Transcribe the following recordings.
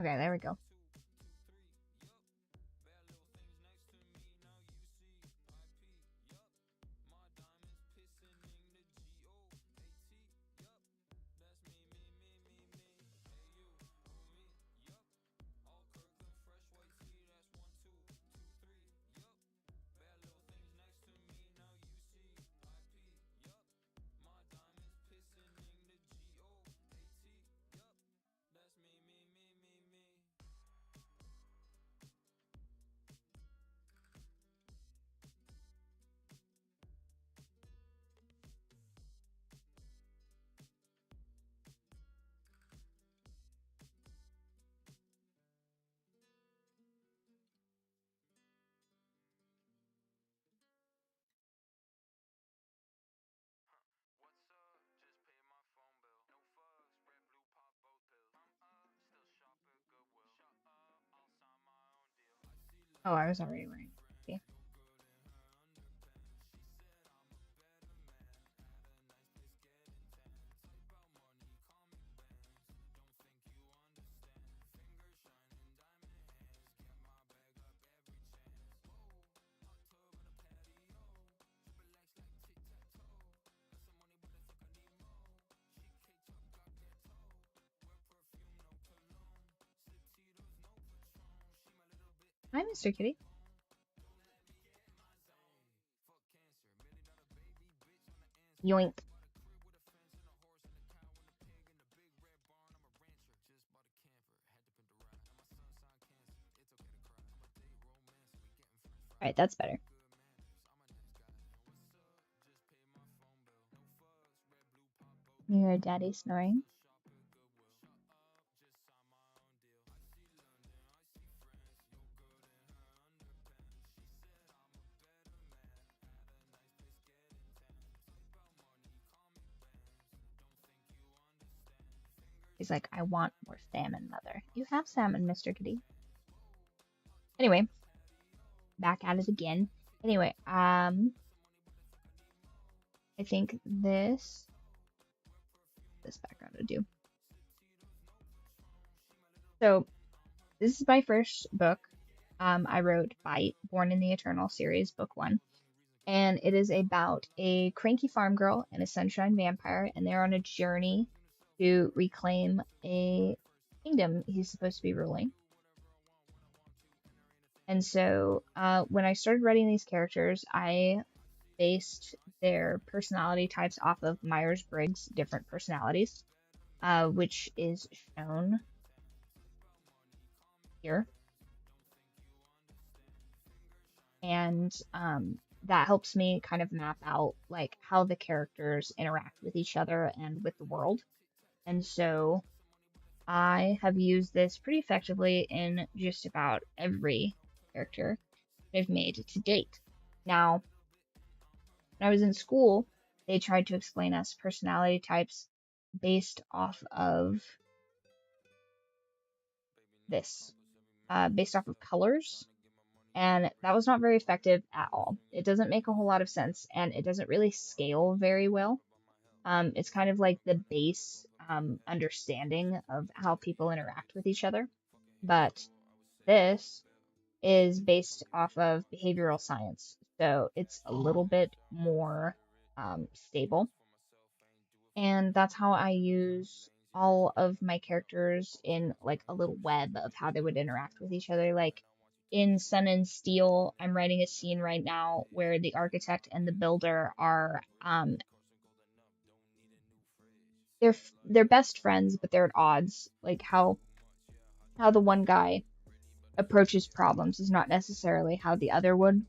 Okay, there we go. Oh, I was already wearing. Okay. Hi, Mr. Kitty. Yoink. All right, that's better. You heard Daddy snoring. He's like, I want more salmon, Mother. You have salmon, Mr. Kitty. Anyway, back at it again. Anyway, I think this background would do. So this is my first book. I wrote Born in the Eternal series, book 1. And it is about a cranky farm girl and a sunshine vampire, and they're on a journey to reclaim a kingdom he's supposed to be ruling. And so when I started writing these characters, I based their personality types off of Myers-Briggs' different personalities, which is shown here. And that helps me kind of map out like how the characters interact with each other and with the world. And so I have used this pretty effectively in just about every character I've made to date. Now, when I was in school, they tried to explain us personality types based off of this, based off of colors. And that was not very effective at all. It doesn't make a whole lot of sense, and it doesn't really scale very well. It's kind of like the base understanding of how people interact with each other. But this is based off of behavioral science, so it's a little bit more stable. And that's how I use all of my characters in like a little web of how they would interact with each other. Like in Sun and Steel, I'm writing a scene right now where the architect and the builder are they're best friends, but they're at odds. Like how the one guy approaches problems is not necessarily how the other would.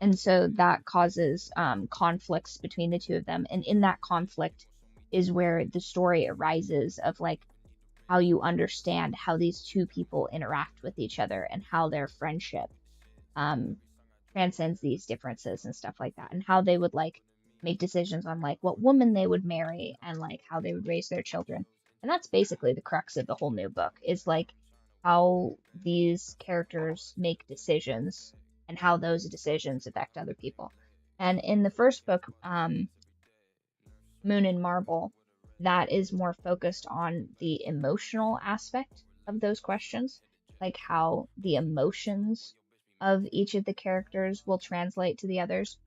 And so that causes conflicts between the two of them. And in that conflict is where the story arises of like how you understand how these two people interact with each other and how their friendship transcends these differences and stuff like that, and how they would like make decisions on like what woman they would marry and like how they would raise their children. And that's basically the crux of the whole new book, is like how these characters make decisions and how those decisions affect other people. And in the first book, Moon and Marble, that is more focused on the emotional aspect of those questions, like how the emotions of each of the characters will translate to the others.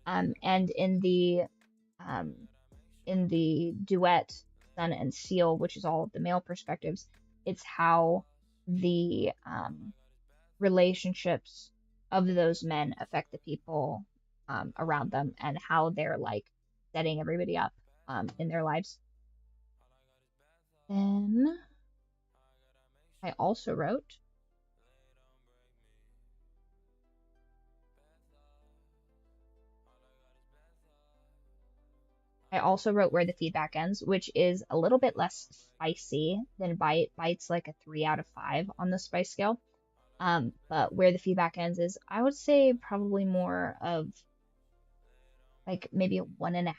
And um, in the duet Sun and Seal, which is all of the male perspectives, it's how the relationships of those men affect the people around them and how they're like setting everybody up in their lives. Then I also wrote Where the Feedback Ends, which is a little bit less spicy than Bite. Bite's like a 3 out of 5 on the spice scale. But Where the Feedback Ends is, I would say, probably more of like maybe a 1.5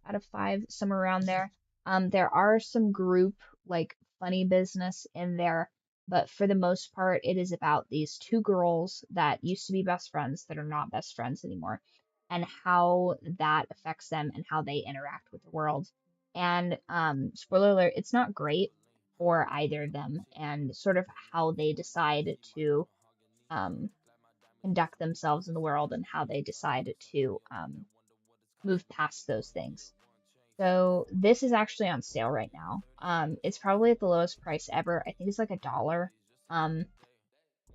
out of 5, somewhere around there. There are some group like funny business in there, but for the most part, it is about these two girls that used to be best friends that are not best friends anymore, and how that affects them and how they interact with the world. And spoiler alert, it's not great for either of them, and sort of how they decide to um, conduct themselves in the world and how they decide to move past those things. So this is actually on sale right now. It's probably at the lowest price ever. I think it's like $1. Um,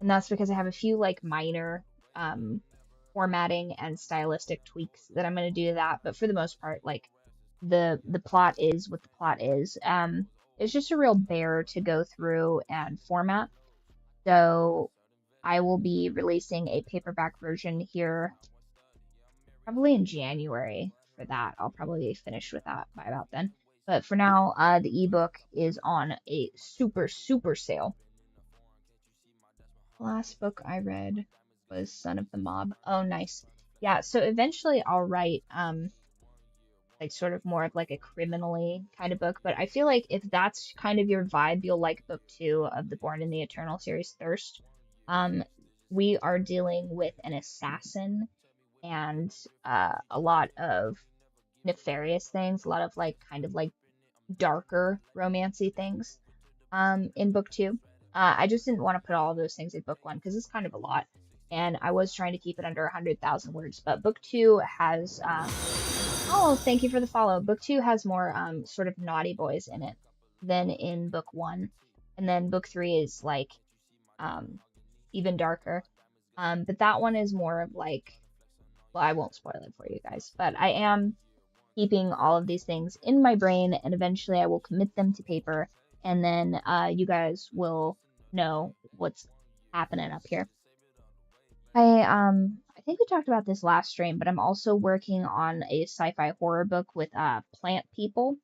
and that's because I have a few like minor formatting and stylistic tweaks that I'm gonna do to that. But for the most part, like the plot is what the plot is. It's just a real bear to go through and format. So I will be releasing a paperback version here probably in January for that. I'll probably be finished with that by about then. But for now, the ebook is on a super, super sale. The last book I read was Son of the Mob. Oh, nice. Yeah, so eventually I'll write like sort of more of like a criminally kind of book, but I feel like if that's kind of your vibe, you'll like book 2 of the Born in the Eternal series, Thirst. We are dealing with an assassin and a lot of nefarious things, a lot of like kind of like darker romancy things in book 2. I just didn't want to put all of those things in book 1 because it's kind of a lot, and I was trying to keep it under 100,000 words. But book 2 has oh, thank you for the follow. Book 2 has more sort of naughty boys in it than in book 1, and then book 3 is like even darker. But that one is more of like, well, I won't spoil it for you guys, but I am keeping all of these things in my brain, and eventually I will commit them to paper, and then you guys will know what's happening up here. I think we talked about this last stream, but I'm also working on a sci-fi horror book with plant people,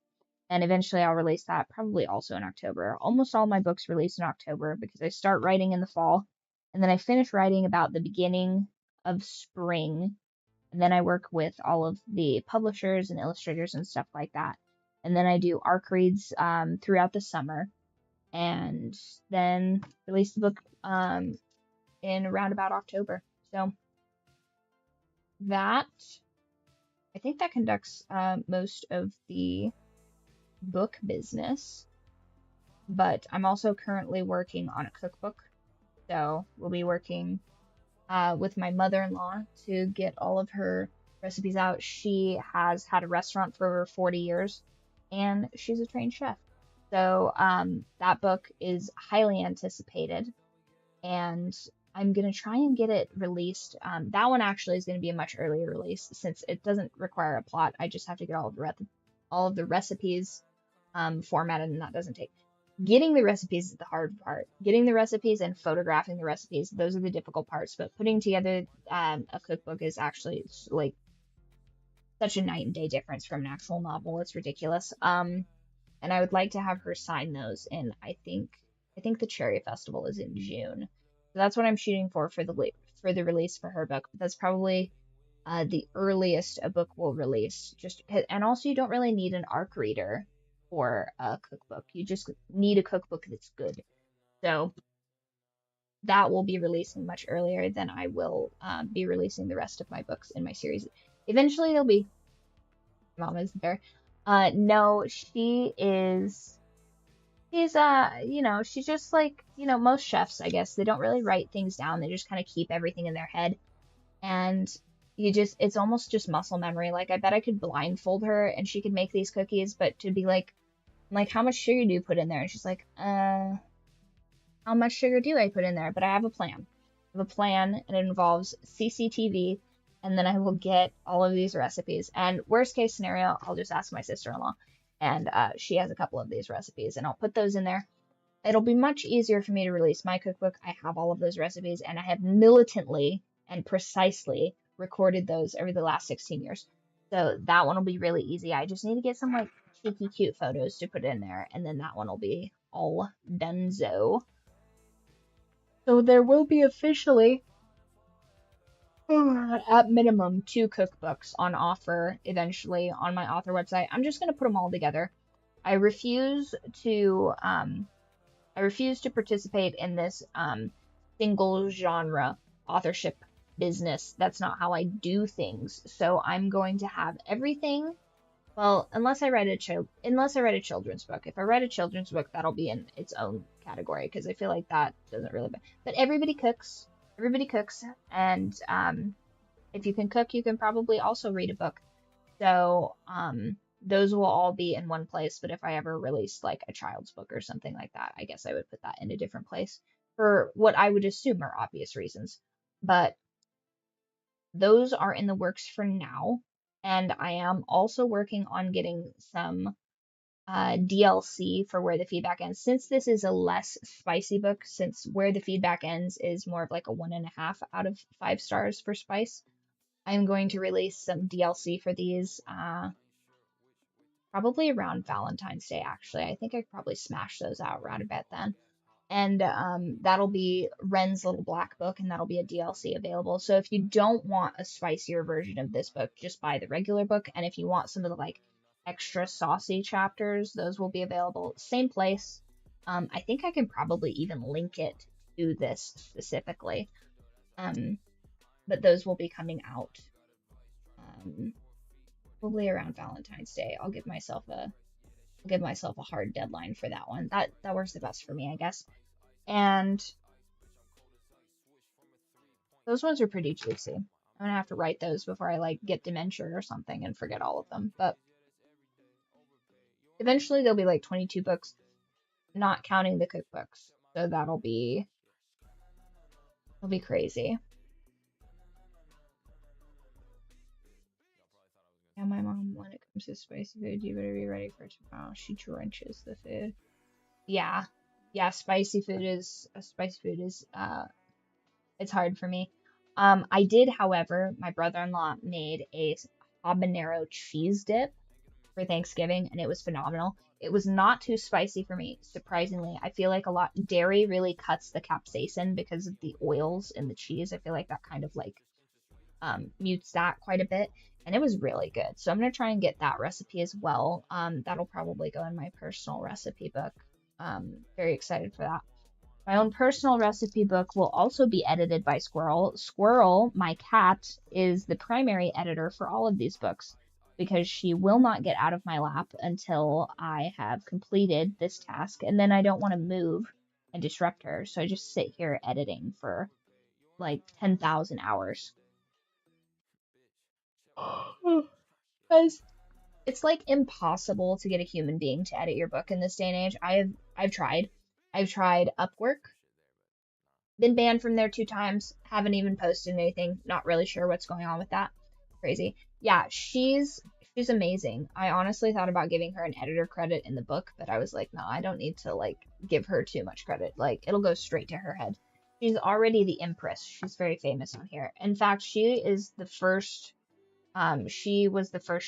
and eventually I'll release that probably also in October. Almost all my books release in October because I start writing in the fall, and then I finish writing about the beginning of spring, and then I work with all of the publishers and illustrators and stuff like that. And then I do arc reads throughout the summer, and then release the book in around about October. So that, I think that conducts most of the book business. But I'm also currently working on a cookbook. So we'll be working with my mother-in-law to get all of her recipes out. She has had a restaurant for over 40 years, and she's a trained chef. So that book is highly anticipated, and I'm going to try and get it released. That one actually is going to be a much earlier release since it doesn't require a plot. I just have to get all of the recipes formatted, and that doesn't take. Getting the recipes is the hard part. Getting the recipes and photographing the recipes, those are the difficult parts. But putting together a cookbook is actually like such a night and day difference from an actual novel. It's ridiculous. And I would like to have her sign those. And I think the Cherry Festival is in June, so that's what I'm shooting for the release for her book. But that's probably the earliest a book will release. And also you don't really need an arc reader for a cookbook. You just need a cookbook that's good. So that will be releasing much earlier than I will be releasing the rest of my books in my series. Eventually it'll be. Mom is there. No, she is She's she's just like, most chefs, I guess. They don't really write things down. They just kind of keep everything in their head. And it's almost just muscle memory. Like, I bet I could blindfold her and she could make these cookies, but to be like, how much sugar do you put in there? And she's like, how much sugar do I put in there? But I have a plan. I have a plan, and it involves CCTV, and then I will get all of these recipes. And worst case scenario, I'll just ask my sister-in-law, and she has a couple of these recipes, and I'll put those in there. It'll be much easier for me to release my cookbook. I have all of those recipes, and I have militantly and precisely recorded those over the last 16 years. So that one will be really easy. I just need to get some like cheeky cute photos to put in there, and then that one will be all donezo. So there will be officially, at minimum, 2 cookbooks on offer eventually on my author website. I'm just gonna put them all together. I refuse to participate in this single genre authorship business. That's not how I do things. So I'm going to have everything. Well, unless I write a children's book. If I write a children's book, that'll be in its own category because I feel like that doesn't really. But everybody cooks. Everybody cooks, and if you can cook, you can probably also read a book. So those will all be in one place. But if I ever released like a child's book or something like that, I guess I would put that in a different place for what I would assume are obvious reasons. But those are in the works for now. And I am also working on getting some DLC for Where the Feedback Ends. Since this is a less spicy book, since Where the Feedback Ends is more of like a 1.5 out of 5 stars for spice, I'm going to release some DLC for these probably around Valentine's Day, actually. I think I could probably smash those out right about then. And that'll be Ren's Little Black Book, and that'll be a DLC available. So if you don't want a spicier version of this book, just buy the regular book. And if you want some of the like extra saucy chapters, those will be available. Same place. I think I can probably even link it to this specifically. But those will be coming out probably around Valentine's Day. I'll give myself a hard deadline for that one. That works the best for me, I guess. And those ones are pretty juicy. I'm gonna have to write those before I like get dementia or something and forget all of them. But eventually there'll be like 22 books, not counting the cookbooks. So it'll be crazy. Yeah, my mom, when it comes to spicy food, you better be ready for tomorrow. She drenches the food. Yeah, spicy food is it's hard for me. I did, however, my brother-in-law made a habanero cheese dip for Thanksgiving, and it was phenomenal. It was not too spicy for me, surprisingly. I feel like dairy really cuts the capsaicin because of the oils in the cheese. I feel like that kind of like mutes that quite a bit, and it was really good. So I'm gonna try and get that recipe as well. That'll probably go in my personal recipe book. Very excited for that. My own personal recipe book will also be edited by Squirrel. Squirrel, my cat, is the primary editor for all of these books because she will not get out of my lap until I have completed this task, and then I don't want to move and disrupt her, so I just sit here editing for like 10,000 hours. Because it's like impossible to get a human being to edit your book in this day and age. I've tried. I've tried Upwork. Been banned from there 2 times. Haven't even posted anything. Not really sure what's going on with that. Crazy. Yeah, she's amazing. I honestly thought about giving her an editor credit in the book, but I was like, no, I don't need to like give her too much credit. Like, it'll go straight to her head. She's already the Empress. She's very famous on here. In fact, she was the first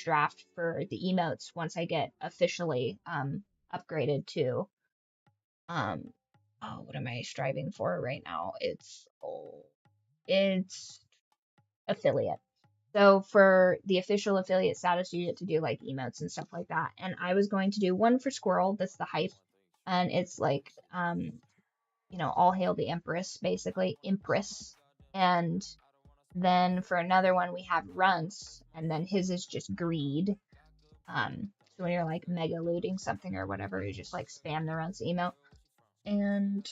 draft for the emotes once I get officially upgraded to what am I striving for right now? It's affiliate. So for the official affiliate status, you get to do like emotes and stuff like that. And I was going to do one for Squirrel, that's the hype, and it's like all hail the Empress, basically, Empress. And then for another one we have Runts, and then his is just Greed. So when you're like mega looting something or whatever, you just like spam the runs emote. And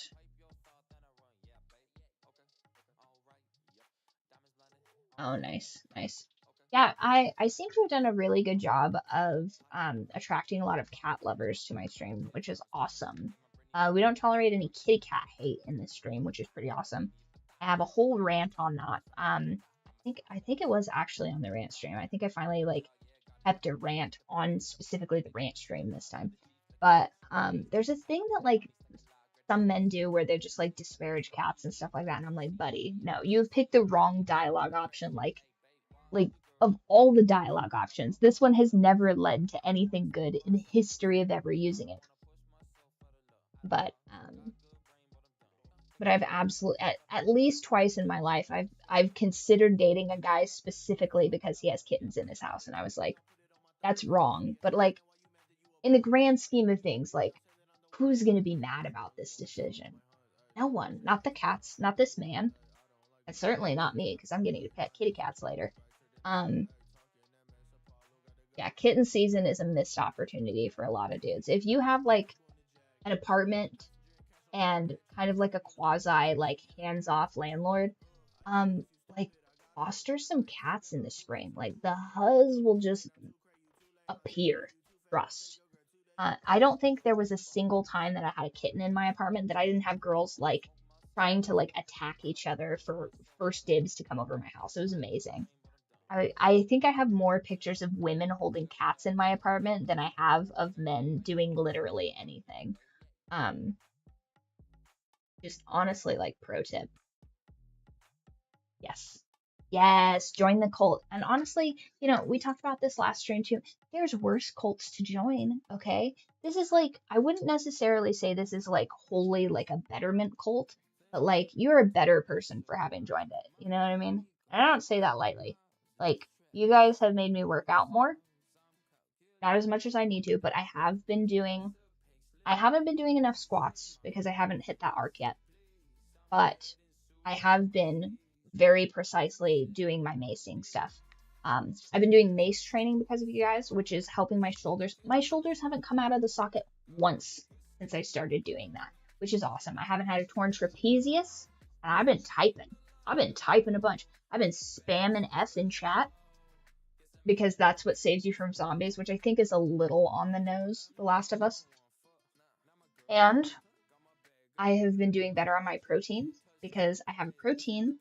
oh, nice, nice. Yeah, I seem to have done a really good job of attracting a lot of cat lovers to my stream, which is awesome. We don't tolerate any kitty cat hate in this stream, which is pretty awesome. I have a whole rant on that. I think it was actually on the rant stream. I think I finally like kept a rant on specifically the rant stream this time. But there's a thing that like some men do where they just like disparage cats and stuff like that, and I'm like, buddy, no, you've picked the wrong dialogue option. Like of all the dialogue options, this one has never led to anything good in the history of ever using it. But I've absolutely at least twice in my life I've considered dating a guy specifically because he has kittens in his house, and I was like, that's wrong. But like in the grand scheme of things, like who's gonna be mad about this decision? No one. Not the cats, not this man, and certainly not me because I'm getting to pet kitty cats later. Yeah, kitten season is a missed opportunity for a lot of dudes. If you have like an apartment and kind of like a quasi like hands-off landlord, like foster some cats in the spring. Like the huzz will just appear. Trust. I don't think there was a single time that I had a kitten in my apartment that I didn't have girls like trying to like attack each other for first dibs to come over my house. It was amazing. I think I have more pictures of women holding cats in my apartment than I have of men doing literally anything. Um, just honestly, like pro tip. Yes. Yes, join the cult. And honestly, you know, we talked about this last stream too. There's worse cults to join, okay? This is like, I wouldn't necessarily say this is like wholly like a betterment cult, but like you're a better person for having joined it. You know what I mean? And I don't say that lightly. Like, you guys have made me work out more. Not as much as I need to, but I haven't been doing enough squats because I haven't hit that arc yet. But I have been very precisely doing my macing stuff. I've been doing mace training because of you guys, which is helping my shoulders. My shoulders haven't come out of the socket once since I started doing that, which is awesome. I haven't had a torn trapezius, and I've been typing. I've been typing a bunch. I've been spamming F in chat because that's what saves you from zombies, which I think is a little on the nose, The Last of Us. And I have been doing better on my protein because I have a protein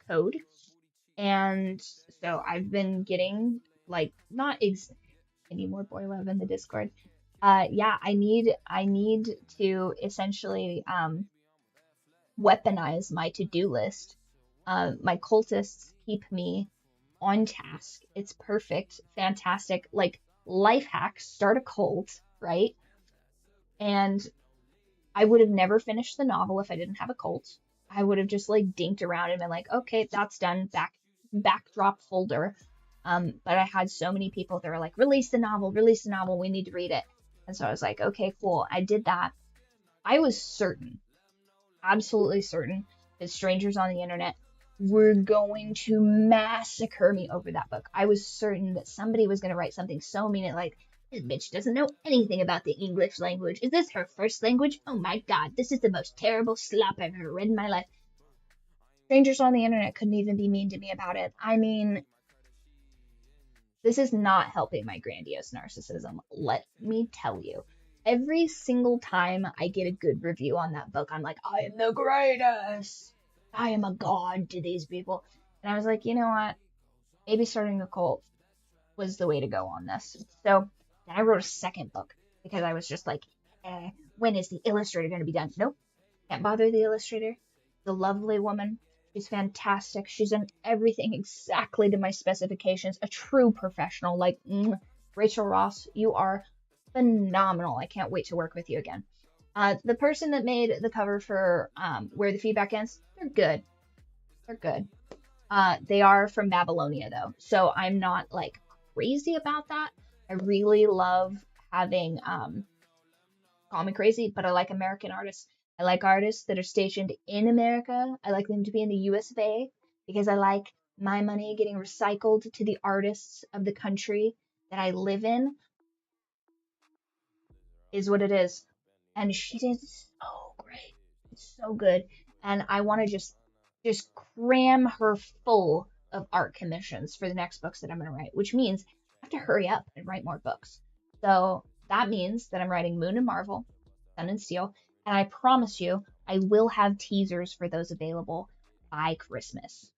code, and so I've been getting like not any more boy love in the Discord. Yeah, I need to essentially weaponize my to-do list. My cultists keep me on task. It's perfect, fantastic. Like life hacks, start a cult, right? And I would have never finished the novel if I didn't have a cult. I would have just like dinked around and been like, okay, that's done. Backdrop folder. But I had so many people that were like, release the novel, we need to read it. And so I was like, okay, cool. I did that. I was certain, absolutely certain, that strangers on the internet were going to massacre me over that book. I was certain that somebody was going to write something so mean, like, this bitch doesn't know anything about the English language. Is this her first language? Oh my god, this is the most terrible slop I've ever read in my life. Strangers on the internet couldn't even be mean to me about it. I mean, this is not helping my grandiose narcissism, let me tell you. Every single time I get a good review on that book, I'm like, I am the greatest. I am a god to these people. And I was like, you know what? Maybe starting a cult was the way to go on this. So then I wrote a second book because I was just like, when is the illustrator going to be done? Nope. Can't bother the illustrator. The lovely woman. She's fantastic. She's done everything exactly to my specifications. A true professional. Like, Rachel Ross, you are phenomenal. I can't wait to work with you again. The person that made the cover for Where the Feedback Ends, they're good. They're good. They are from Babylonia, though. So I'm not, like, crazy about that. I really love having, call me crazy, but I like American artists. I like artists that are stationed in America. I like them to be in the US of A because I like my money getting recycled to the artists of the country that I live in. is what it is. And she did so great. It's so good. And I want to just cram her full of art commissions for the next books that I'm going to write, which means I have to hurry up and write more books. So that means that I'm writing Moon and Marvel, Sun and Steel, and I promise you I will have teasers for those available by Christmas.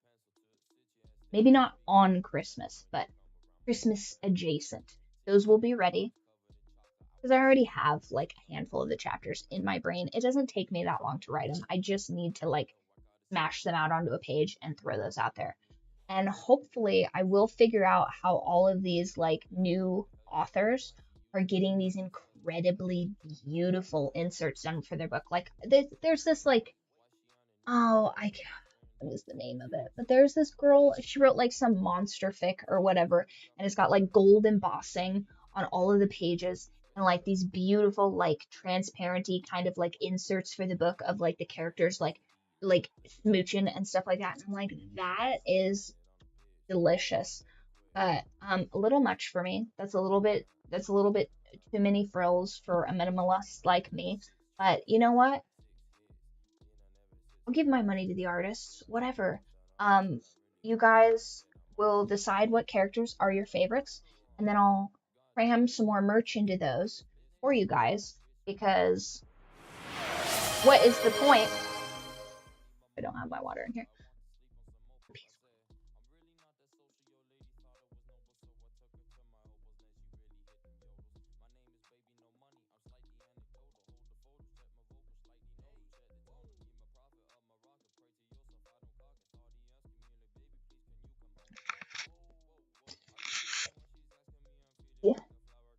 Maybe not on Christmas, but Christmas adjacent. Those will be ready because I already have like a handful of the chapters in my brain. It doesn't take me that long to write them. I just need to like smash them out onto a page and throw those out there. And hopefully I will figure out how all of these like new authors are getting these incredibly beautiful inserts done for their book. Like there's this like, oh, I can't, what is the name of it? But there's this girl, she wrote like some monster fic or whatever, and it's got like gold embossing on all of the pages and like these beautiful like transparency kind of like inserts for the book of like the characters like smooching and stuff like that. And I'm like, that is delicious. But a little much for me. That's a little bit too many frills for a minimalist like me. But you know what? I'll give my money to the artists, whatever. You guys will decide what characters are your favorites, and then I'll cram some more merch into those for you guys, because what is the point? I don't have my water in here.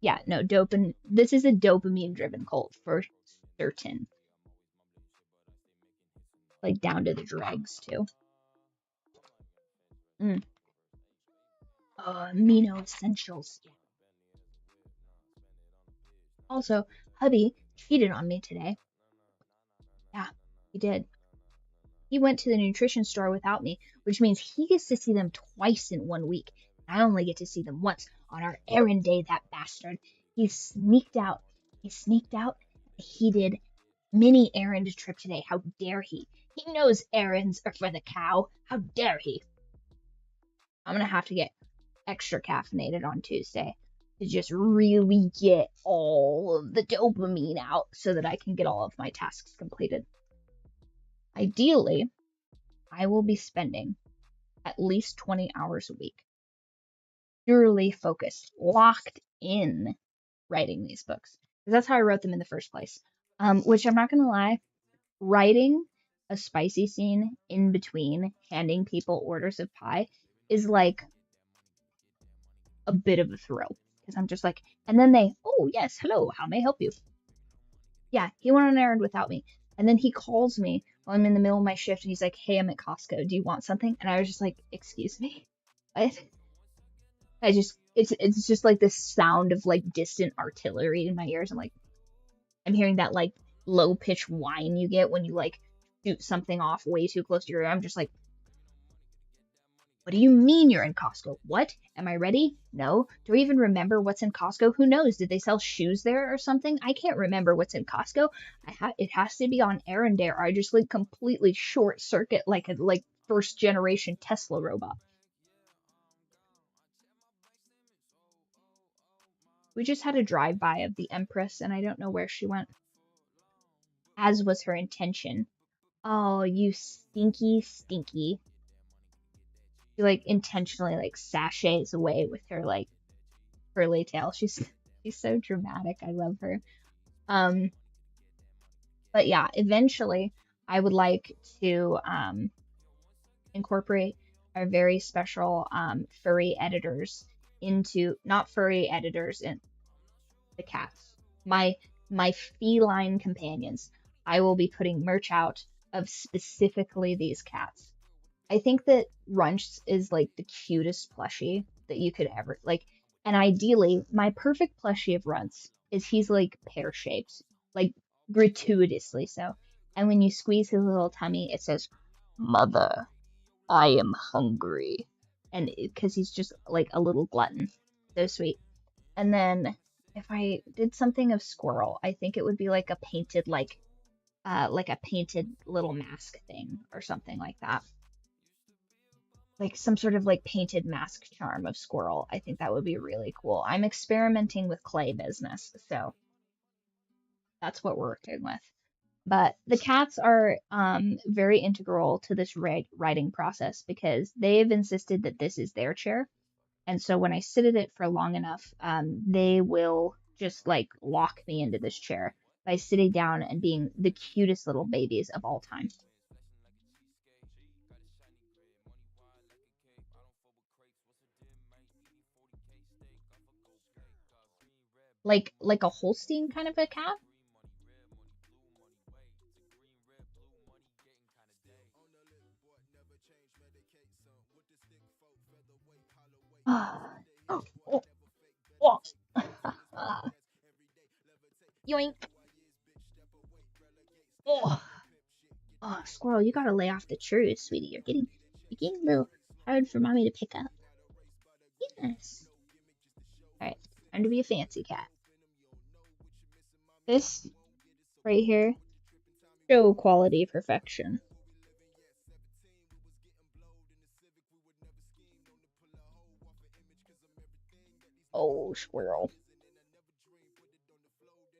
Yeah, no, dopamine. This is a dopamine-driven cult for certain. Like down to the dregs too. Amino essentials. Also, hubby cheated on me today. Yeah, he did. He went to the nutrition store without me, which means he gets to see them twice in 1 week. I only get to see them once on our errand day, that bastard. He sneaked out. He did mini errand trip today. How dare he? He knows errands are for the cow. How dare he? I'm gonna have to get extra caffeinated on Tuesday to just really get all of the dopamine out so that I can get all of my tasks completed. Ideally, I will be spending at least 20 hours a week purely focused, locked in writing these books. Because that's how I wrote them in the first place. Which I'm not gonna lie, writing a spicy scene in between handing people orders of pie is like a bit of a thrill. Because I'm just like, and then they, oh yes, hello, how may I help you? Yeah, he went on an errand without me. And then he calls me while I'm in the middle of my shift and he's like, hey, I'm at Costco. Do you want something? And I was just like, excuse me? What? It's just like this sound of like distant artillery in my ears. I'm hearing that like low pitched whine you get when you like shoot something off way too close to your ear. I'm just like, what do you mean you're in Costco? What? Am I ready? No. Do I even remember what's in Costco? Who knows? Did they sell shoes there or something? I can't remember what's in Costco. It has to be on errand day, or I just like completely short circuit like a first generation Tesla robot. We just had a drive-by of the Empress, and I don't know where she went. As was her intention. Oh, you stinky. She like intentionally like sashays away with her like curly tail. She's so dramatic. I love her. But yeah, eventually I would like to incorporate our very special furry editors into, not furry editors, in the cats. My feline companions. I will be putting merch out of specifically these cats. I think that Runch is like the cutest plushie that you could ever like, and ideally, my perfect plushie of Runts is he's like pear-shaped, like gratuitously so. And when you squeeze his little tummy, it says, "Mother, I am hungry," and because he's just like a little glutton, so sweet. And then if I did something of squirrel, I think it would be like a painted like a painted little mask thing or something like that. Like some sort of like painted mask charm of squirrel. I think that would be really cool. I'm experimenting with clay business, so that's what we're working with. But the cats are very integral to this writing process because they've insisted that this is their chair. And so when I sit at it for long enough, they will just like lock me into this chair by sitting down and being the cutest little babies of all time. Like a Holstein kind of a cat. Oh, oh, oh. Yoink. Oh. Oh, squirrel, you gotta lay off the churros, sweetie. You're getting a little hard for mommy to pick up. Yes. Alright, time to be a fancy cat. This right here, show quality perfection. Oh, squirrel.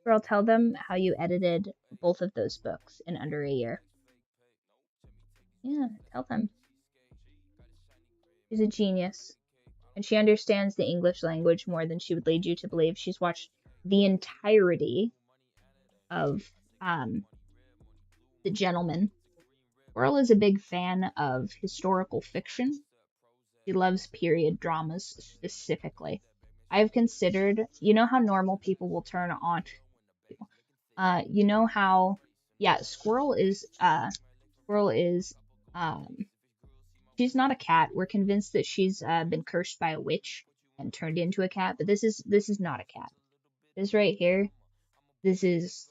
Squirrel, tell them how you edited both of those books in under a year. Yeah, tell them. She's a genius. And she understands the English language more than she would lead you to believe. She's watched the entirety of The Gentleman. Squirrel is a big fan of historical fiction. She loves period dramas specifically. I've considered, you know how normal people will turn on, you know how, yeah, Squirrel is, she's not a cat. We're convinced that she's been cursed by a witch and turned into a cat, but this is not a cat. This right here, this is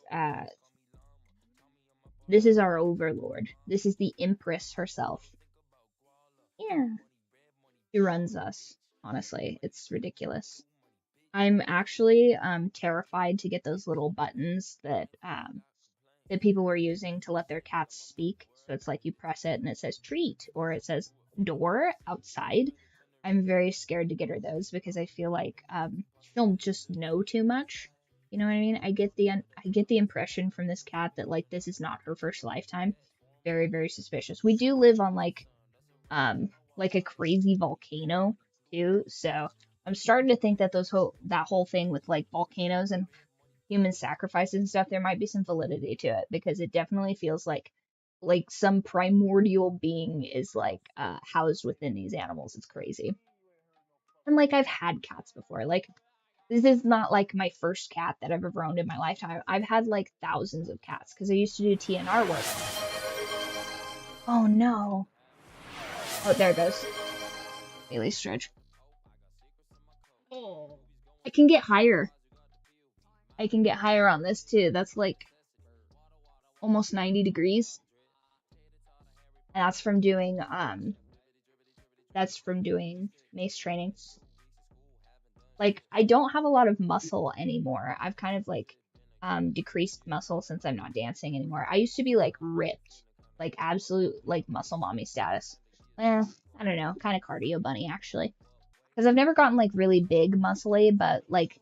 our overlord. This is the Empress herself. Yeah. She runs us, honestly. It's ridiculous. I'm actually terrified to get those little buttons that people were using to let their cats speak. So it's like you press it and it says treat or it says door outside. I'm very scared to get her those because I feel like she'll just know too much. You know what I mean? I get the impression from this cat that like this is not her first lifetime. Very, very suspicious. We do live on like a crazy volcano too, so I'm starting to think that that whole thing with like volcanoes and human sacrifices and stuff, there might be some validity to it because it definitely feels like some primordial being is like housed within these animals. It's crazy. And like I've had cats before. Like this is not like my first cat that I've ever owned in my lifetime. I've had like thousands of cats because I used to do TNR work. Oh no. Oh, there it goes. Daily stretch. Oh. I can get higher. I can get higher on this too. That's like almost 90 degrees. And that's from doing mace training. Like I don't have a lot of muscle anymore. I've kind of like decreased muscle since I'm not dancing anymore. I used to be like ripped, like absolute like muscle mommy status. I don't know, kind of cardio bunny actually. Because I've never gotten like really big muscly, but like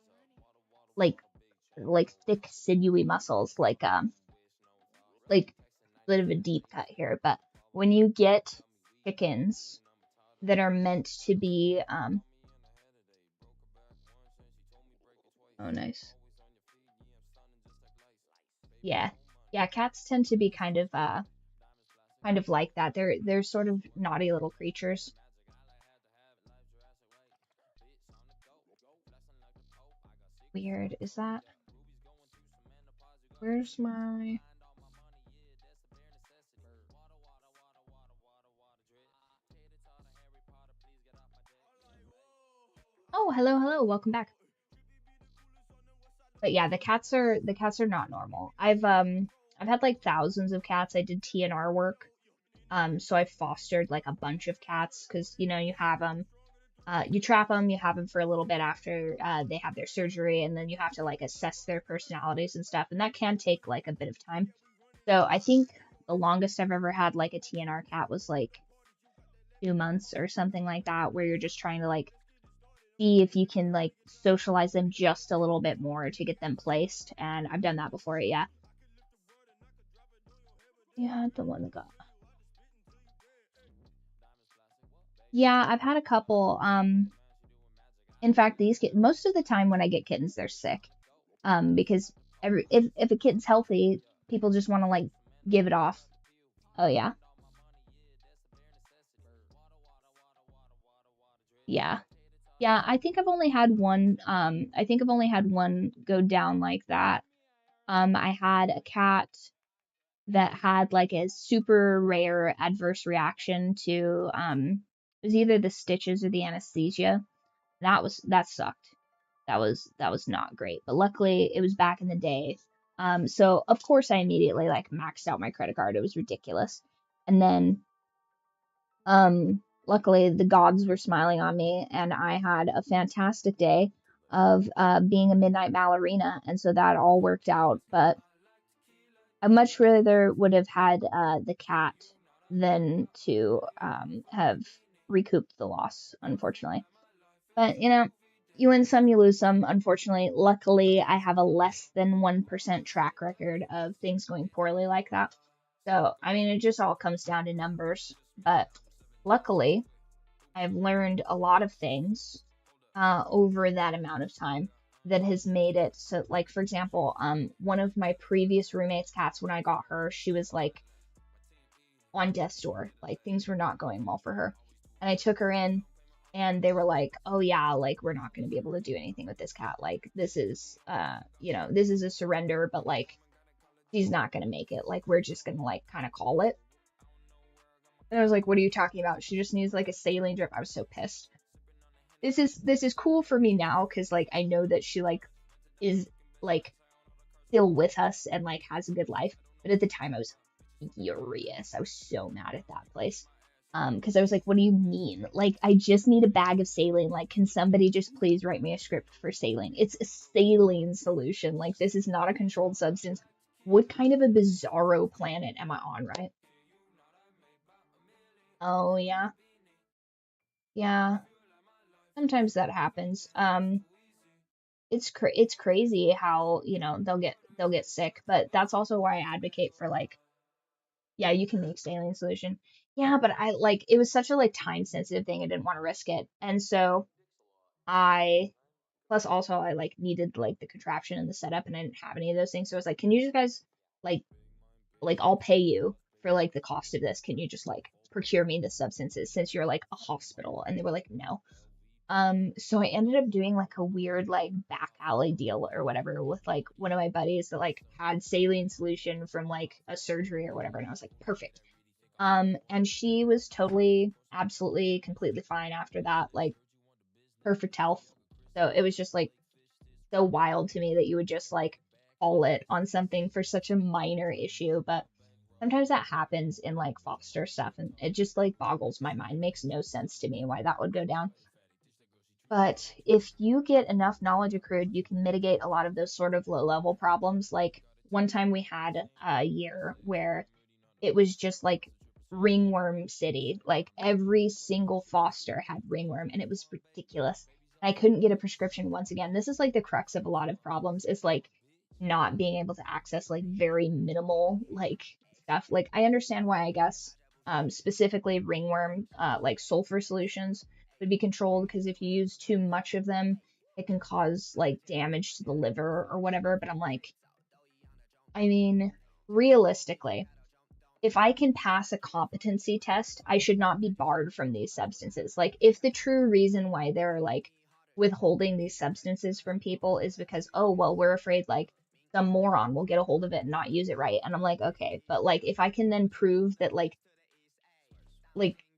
thick sinewy muscles, like bit of a deep cut here. But when you get chickens that are meant to be oh nice. Yeah. Yeah, cats tend to be kind of like that. They're sort of naughty little creatures. Weird. Is that where's my Oh, hello, welcome back. But yeah, the cats are not normal. I've had like thousands of cats. I did TNR work. So I fostered like a bunch of cats because you know you have them You trap them, you have them for a little bit after they have their surgery, and then you have to like assess their personalities and stuff, and that can take like a bit of time. So I think the longest I've ever had like a TNR cat was like 2 months or something like that, where you're just trying to like see if you can like socialize them just a little bit more to get them placed. And I've done that before, yeah. Yeah, the one that got. Yeah, I've had a couple. In fact, most of the time when I get kittens, they're sick. Because if a kitten's healthy, people just want to like give it off. Oh yeah, yeah, yeah. I think I've only had one. I think I've only had one go down like that. I had a cat that had like a super rare adverse reaction to it was either the stitches or the anesthesia. That sucked. That was not great. But luckily it was back in the day. So of course I immediately like maxed out my credit card. It was ridiculous. And then luckily the gods were smiling on me and I had a fantastic day of being a midnight ballerina, and so that all worked out. But I much rather would have had the cat than to have recouped the loss, unfortunately. But you win some, you lose some, unfortunately. Luckily, I have a less than 1% track record of things going poorly like that. So, I mean, it just all comes down to numbers. But luckily, I've learned a lot of things over that amount of time that has made it so, like, for example, one of my previous roommate's cats, when I got her, she was like on death's door. Like, things were not going well for her. And I took her in, and they were like, oh yeah, like, we're not going to be able to do anything with this cat. Like, this is, this is a surrender, but like, she's not going to make it. Like, we're just going to like kind of call it. And I was like, what are you talking about? She just needs like a saline drip. I was so pissed. This is cool for me now because like I know that she like is like still with us and like has a good life. But at the time I was furious. I was so mad at that place. Because I was like, what do you mean? Like, I just need a bag of saline. Like, can somebody just please write me a script for saline? It's a saline solution. Like, this is not a controlled substance. What kind of a bizarro planet am I on, right? Oh yeah. Yeah. Sometimes that happens. It's crazy how, they'll get sick, but that's also why I advocate for like, yeah, you can make saline solution. Yeah, but I like it was such a like time sensitive thing. I didn't want to risk it. And so I plus also I like needed like the contraption and the setup and I didn't have any of those things. So I was like, can you just guys like I'll pay you for like the cost of this. Can you just like procure me the substances since you're like a hospital? And they were like, no. So I ended up doing like a weird like back alley deal or whatever with like one of my buddies that like had saline solution from like a surgery or whatever, and I was like, perfect. And she was totally, absolutely, completely fine after that, like perfect health. So it was just like so wild to me that you would just like call it on something for such a minor issue, but sometimes that happens in like foster stuff, and it just like boggles my mind, makes no sense to me why that would go down. But if you get enough knowledge accrued, you can mitigate a lot of those sort of low level problems. Like one time we had a year where it was just like ringworm city. Like every single foster had ringworm and it was ridiculous. And I couldn't get a prescription once again. This is like the crux of a lot of problems is like not being able to access like very minimal like stuff. Like I understand why I guess specifically ringworm like sulfur solutions would be controlled because if you use too much of them, it can cause like damage to the liver or whatever. But I'm like, I mean, realistically, if I can pass a competency test, I should not be barred from these substances. Like, if the true reason why they're like withholding these substances from people is because, oh, well, we're afraid like some moron will get a hold of it and not use it right. And I'm like, okay, but like if I can then prove that like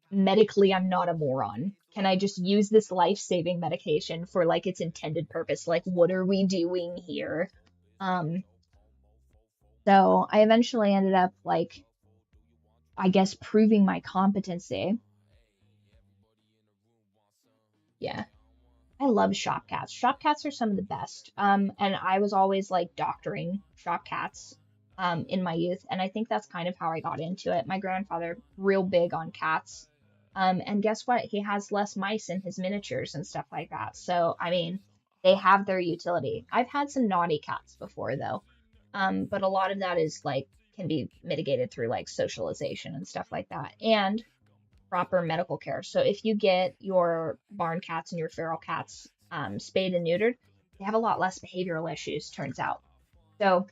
medically I'm not a moron, can I just use this life-saving medication for like its intended purpose? Like, what are we doing here? Um, so I eventually ended up like I guess proving my competency. Yeah. I love shop cats. Shop cats are some of the best. And I was always like doctoring shop cats in my youth, and I think that's kind of how I got into it. My grandfather, real big on cats. And guess what? He has less mice in his miniatures and stuff like that. So, I mean, they have their utility. I've had some naughty cats before though. But a lot of that is like can be mitigated through like socialization and stuff like that. And proper medical care. So if you get your barn cats and your feral cats spayed and neutered, they have a lot less behavioral issues, turns out. So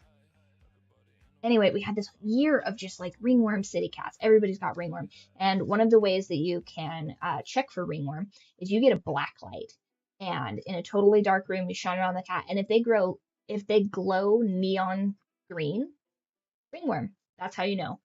anyway, we had this year of just like ringworm city cats. Everybody's got ringworm. And one of the ways that you can check for ringworm is you get a black light. And in a totally dark room, you shine it on the cat. And if they glow neon green, ringworm. That's how you know.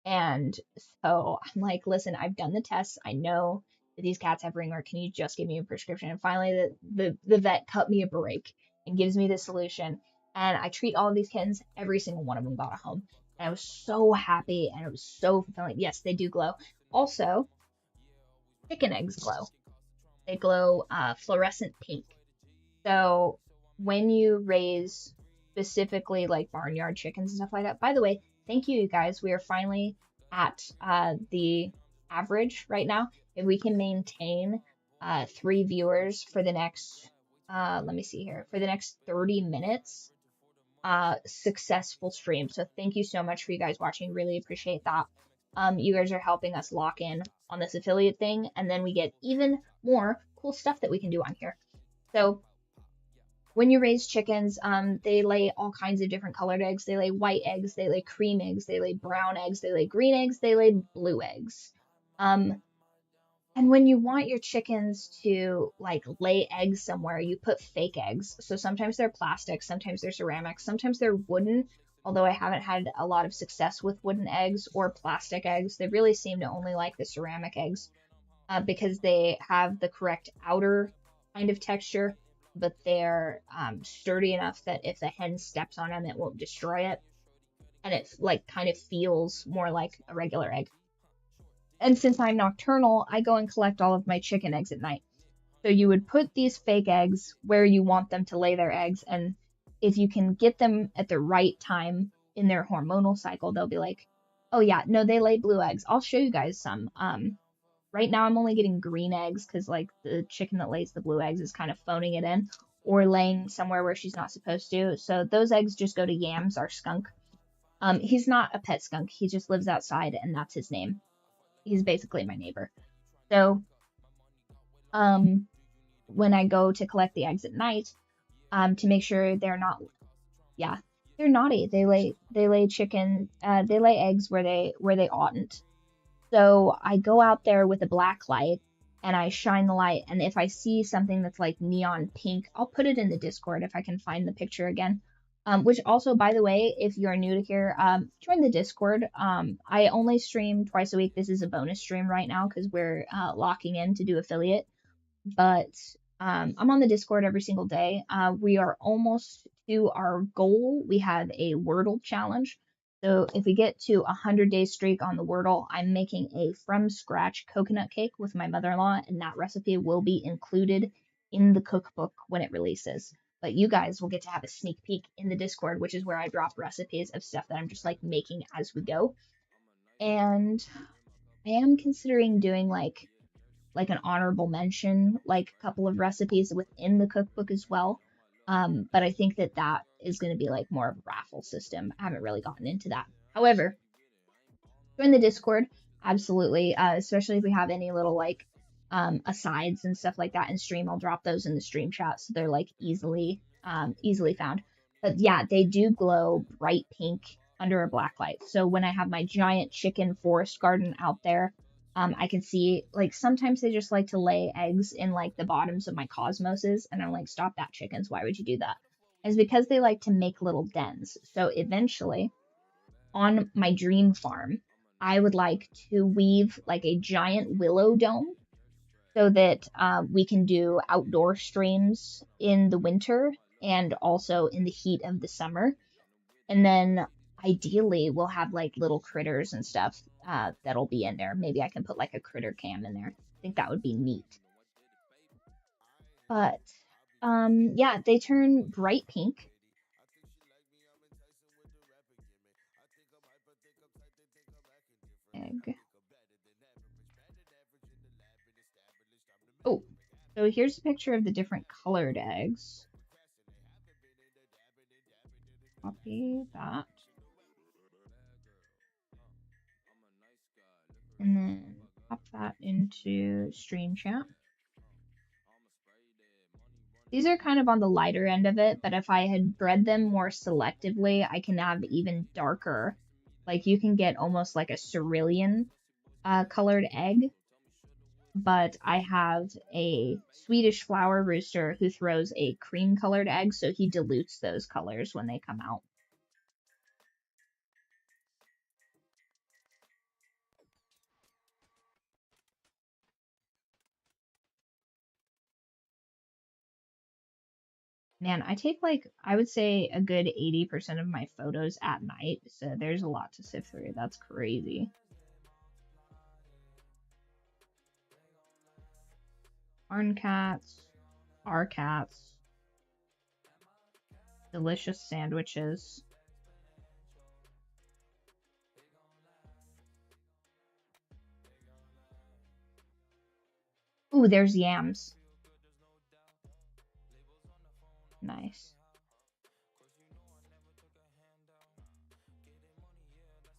And so I'm like, listen, I've done the tests. I know that these cats have ringworm. Can you just give me a prescription? And finally, the vet cut me a break and gives me the solution. And I treat all of these kittens. Every single one of them got a home. And I was so happy and it was so fulfilling. Yes, they do glow. Also, chicken eggs glow. They glow fluorescent pink. So when you raise specifically like barnyard chickens and stuff like that, by the way, thank you, you guys. We are finally at the average right now. If we can maintain 3 viewers for the next, let me see here, for the next 30 minutes, successful stream. So thank you so much for you guys watching. Really appreciate that. You guys are helping us lock in on this affiliate thing, and then we get even more cool stuff that we can do on here. So when you raise chickens, they lay all kinds of different colored eggs. They lay white eggs, they lay cream eggs, they lay brown eggs, they lay green eggs, they lay blue eggs. And when you want your chickens to like lay eggs somewhere, you put fake eggs. So sometimes they're plastic, sometimes they're ceramic, sometimes they're wooden, although I haven't had a lot of success with wooden eggs or plastic eggs. They really seem to only like the ceramic eggs because they have the correct outer kind of texture, but they're sturdy enough that if the hen steps on them, it won't destroy it. And it like kind of feels more like a regular egg. And since I'm nocturnal, I go and collect all of my chicken eggs at night. So you would put these fake eggs where you want them to lay their eggs. And if you can get them at the right time in their hormonal cycle, they'll be like, oh yeah, no, they lay blue eggs. I'll show you guys some. Right now I'm only getting green eggs because like the chicken that lays the blue eggs is kind of phoning it in or laying somewhere where she's not supposed to. So those eggs just go to Yams, our skunk. He's not a pet skunk. He just lives outside and that's his name. He's basically my neighbor. So when I go to collect the eggs at night, to make sure they're not, yeah, they're naughty. They lay chicken, they lay eggs where they oughtn't. So I go out there with a black light and I shine the light. And if I see something that's like neon pink, I'll put it in the Discord if I can find the picture again. Which also, by the way, if you're new to here, join the Discord. I only stream twice a week. This is a bonus stream right now because we're locking in to do affiliate. But I'm on the Discord every single day. We are almost to our goal. We have a Wordle challenge. So if we get to a 100-day streak on the Wordle, I'm making a from scratch coconut cake with my mother-in-law, and that recipe will be included in the cookbook when it releases. But you guys will get to have a sneak peek in the Discord, which is where I drop recipes of stuff that I'm just like making as we go. And I am considering doing like an honorable mention, like a couple of recipes within the cookbook as well. But I think that is going to be like more of a raffle system. I haven't really gotten into that. However, join the Discord, absolutely, especially if we have any little like asides and stuff like that in stream. I'll drop those in the stream chat so they're like easily found. But yeah, they do glow bright pink under a black light. So when I have my giant chicken forest garden out there, I can see like sometimes they just like to lay eggs in like the bottoms of my cosmoses, and I'm like, stop that, chickens. Why would you do that? It's because they like to make little dens. So eventually, on my dream farm, I would like to weave like a giant willow dome so that we can do outdoor streams in the winter and also in the heat of the summer. And then ideally we'll have like little critters and stuff that'll be in there. Maybe I can put like a critter cam in there. I think that would be neat. But yeah, they turn bright pink. Egg. Oh, so here's a picture of the different colored eggs. Copy that. And then pop that into stream chat. These are kind of on the lighter end of it, but if I had bred them more selectively, I can have even darker. Like you can get almost like a cerulean colored egg. But I have a Swedish flower rooster who throws a cream colored egg, so he dilutes those colors when they come out. Man, I take like, I would say a good 80% of my photos at night, so there's a lot to sift through. That's crazy. Barn cats, our cats, delicious sandwiches. Ooh, there's yams. Nice.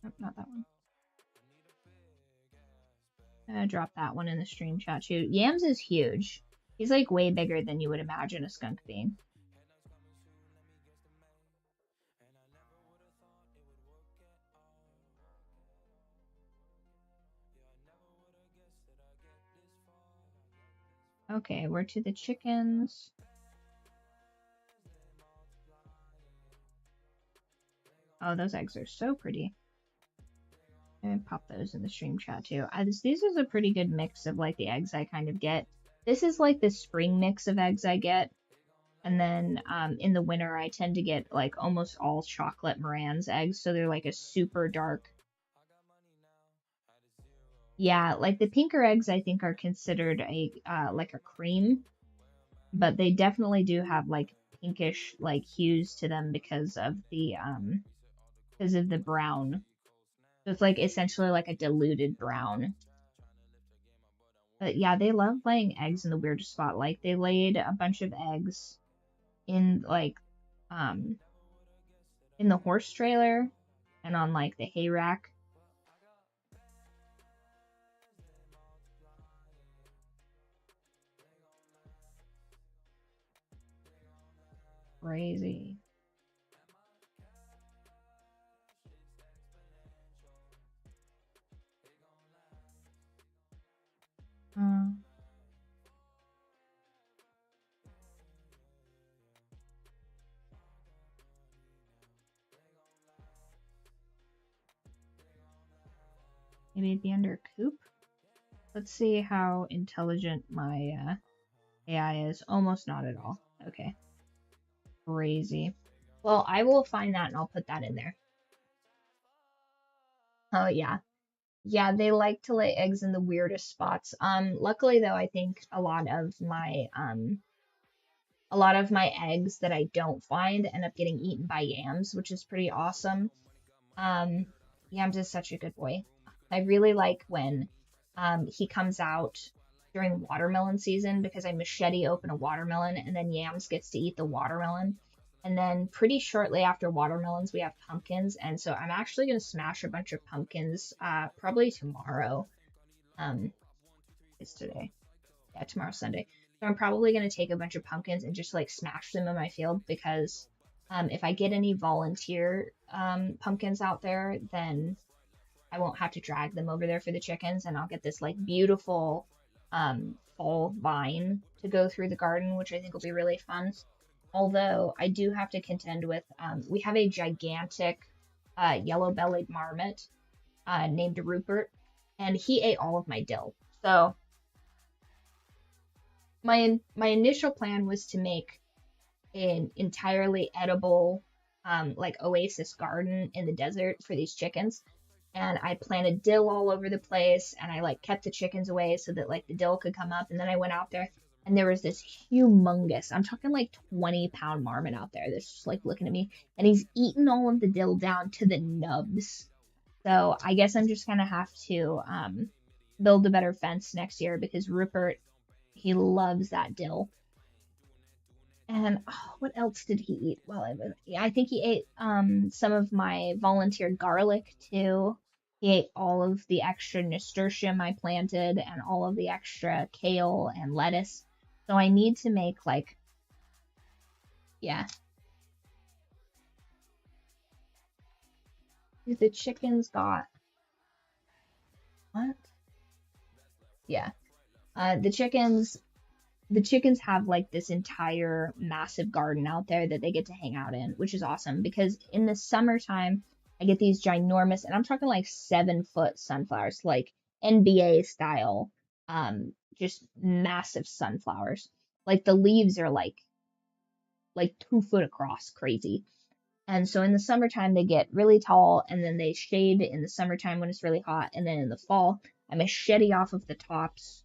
Nope, not that one. Drop that one in the stream chat too. Yams is huge. He's like way bigger than you would imagine a skunk being. Okay, we're to the chickens. Oh, those eggs are so pretty. And pop those in the stream chat too. These are a pretty good mix of like the eggs I kind of get. This is like the spring mix of eggs I get. And then in the winter, I tend to get like almost all chocolate Moran's eggs. So they're like a super dark. Yeah, like the pinker eggs I think are considered a like a cream. But they definitely do have like pinkish like hues to them because of the brown. So it's like essentially like a diluted brown. But yeah, they love laying eggs in the weirdest spot. Like they laid a bunch of eggs in like in the horse trailer and on like the hay rack. Crazy. Maybe it'd be under a coop. Let's see how intelligent my AI is. Almost not at all. Okay. Crazy. Well, I will find that and I'll put that in there. Oh yeah. Yeah, they like to lay eggs in the weirdest spots. Luckily though, I think a lot of my eggs that I don't find end up getting eaten by yams, which is pretty awesome. Yams is such a good boy. I really like when he comes out during watermelon season because I machete open a watermelon and then Yams gets to eat the watermelon. And then pretty shortly after watermelons, we have pumpkins. And so I'm actually going to smash a bunch of pumpkins probably tomorrow. It's today. Yeah, tomorrow's Sunday. So I'm probably going to take a bunch of pumpkins and just like smash them in my field because if I get any volunteer pumpkins out there, then I won't have to drag them over there for the chickens, and I'll get this like beautiful fall vine to go through the garden, which I think will be really fun. Although I do have to contend with, we have a gigantic yellow-bellied marmot named Rupert, and he ate all of my dill. So my initial plan was to make an entirely edible like oasis garden in the desert for these chickens. And I planted dill all over the place and I like kept the chickens away so that like the dill could come up. And then I went out there and there was this humongous, I'm talking like 20-pound marmot out there that's just like looking at me, and he's eaten all of the dill down to the nubs. So I guess I'm just gonna have to build a better fence next year because Rupert, he loves that dill. And what else did he eat while I was? Yeah, I think he ate some of my volunteer garlic too. He ate all of the extra nasturtium I planted and all of the extra kale and lettuce. So I need to make like, yeah. The chickens got what? Yeah. The chickens have like this entire massive garden out there that they get to hang out in, which is awesome because in the summertime, I get these ginormous, and I'm talking like 7-foot sunflowers, like NBA style, just massive sunflowers. Like the leaves are like 2 foot across, crazy. And so in the summertime, they get really tall and then they shade in the summertime when it's really hot. And then in the fall, I machete off of the tops